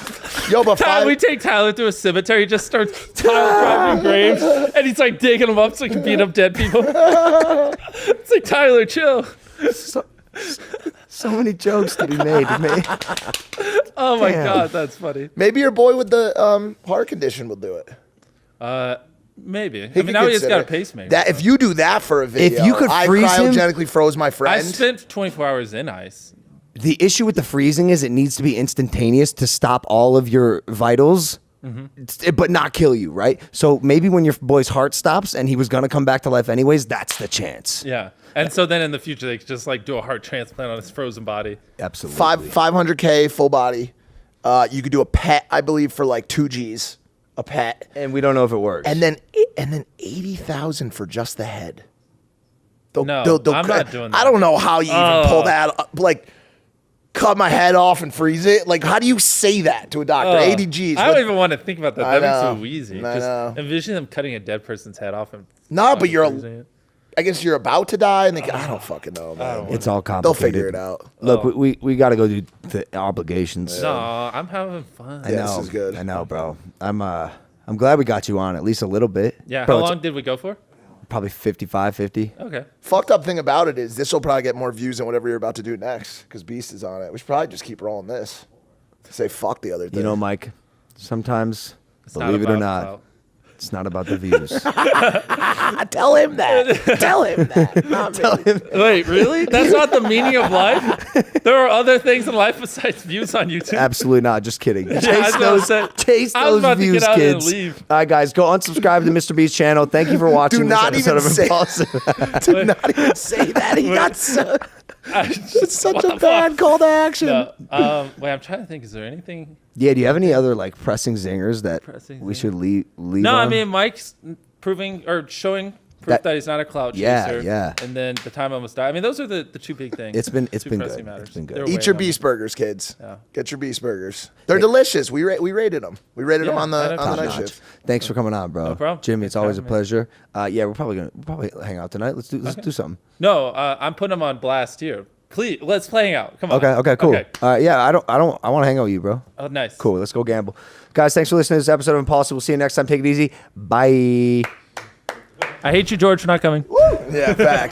Yo, but We take Tyler to a cemetery. He just starts driving graves, and he's like digging them up so he can beat up dead people. It's like Tyler, chill. So many jokes that he made to me. Oh my Damn. god, that's funny. maybe your boy with the heart condition will do it. Maybe. I He mean, could now he just got a consider it. pacemaker. That if you do that for a video, you could I freeze him- cryogenically froze my I friend. spent 24 hours in ice. The issue with the freezing is it needs to be instantaneous to stop all of your vitals, but not kill you, right? So maybe when your boy's heart stops and he was going to come back to life anyways, that's the chance. Yeah. And so then in the future, they could just like do a heart transplant on his frozen body. Absolutely. 500K full body. You could do a pet, I believe, for like 2 G's. A pet, And we don't know if it works. and then 80,000 for just the head. No, I'm not doing that. I don't know how you even pull Oh. that up. Like, cut my head off and freeze it. Like, how do you say that to a doctor? 80 G's. I What- don't even want to think about that. I That makes know. me wheezy. I know. Just envision them cutting a dead person's head off and No, but fucking you're. freezing it. I guess you're about to die, and I don't fucking know, man. it's all They'll complicated. figure it out. Look, we got to go do the obligations. No, I'm having fun. I Yeah, know. this is good. I know, bro. I'm glad we got you on at least a little bit. Yeah. Bro, How it's long did we go for? Probably 55, 50. Okay. Fucked up thing about it is this will probably get more views than whatever you're about to do next because Beast is on it. We should probably just keep rolling this. Say fuck the other thing. You know, Mike, sometimes, It's believe it or about not, clout. it's not about the views. Tell him that. Tell him that. Not me. Wait, really? That's not the meaning of life? There are other things in life besides views on YouTube? Absolutely not. Just kidding. I Chase was those, gonna say, chase I was those about to views, get out and kids. leave. All right, guys, go unsubscribe to Mr. Beast channel. Thank you for watching Do this not episode even of say- Impulsive. Do not even say that. He got so, it's such What a the bad fuck? call to action. No, wait, I'm trying to think. Is there anything? Yeah, do you have any other like pressing zingers that Pressing we zinger. should leave No, I on? mean Mike's proving or showing proof that he's not a cloud Yeah, chaser. yeah. And then the time almost died. I mean, those are the two big things. It's been Two good. pressing matters. It's been good. They're Eat weighing your on Beast burgers, kids. Yeah. Get your Beast burgers. They're delicious. We rated them. We rated them Yeah, on the I know. on the night Top notch. shift. Thanks for coming on, bro. No problem. Jimmy, Thanks it's for always a having me. pleasure. Yeah, we'll probably hang out tonight. Let's do something. No, I'm putting them on blast here. Please, let's play out. Come on. Okay, cool. Yeah, I want to hang out with you, bro. Oh, nice. Cool, let's go gamble. Guys, thanks for listening to this episode of Impulsive. We'll see you next time. Take it easy. Bye. I hate you, George, for not coming. Yeah, facts.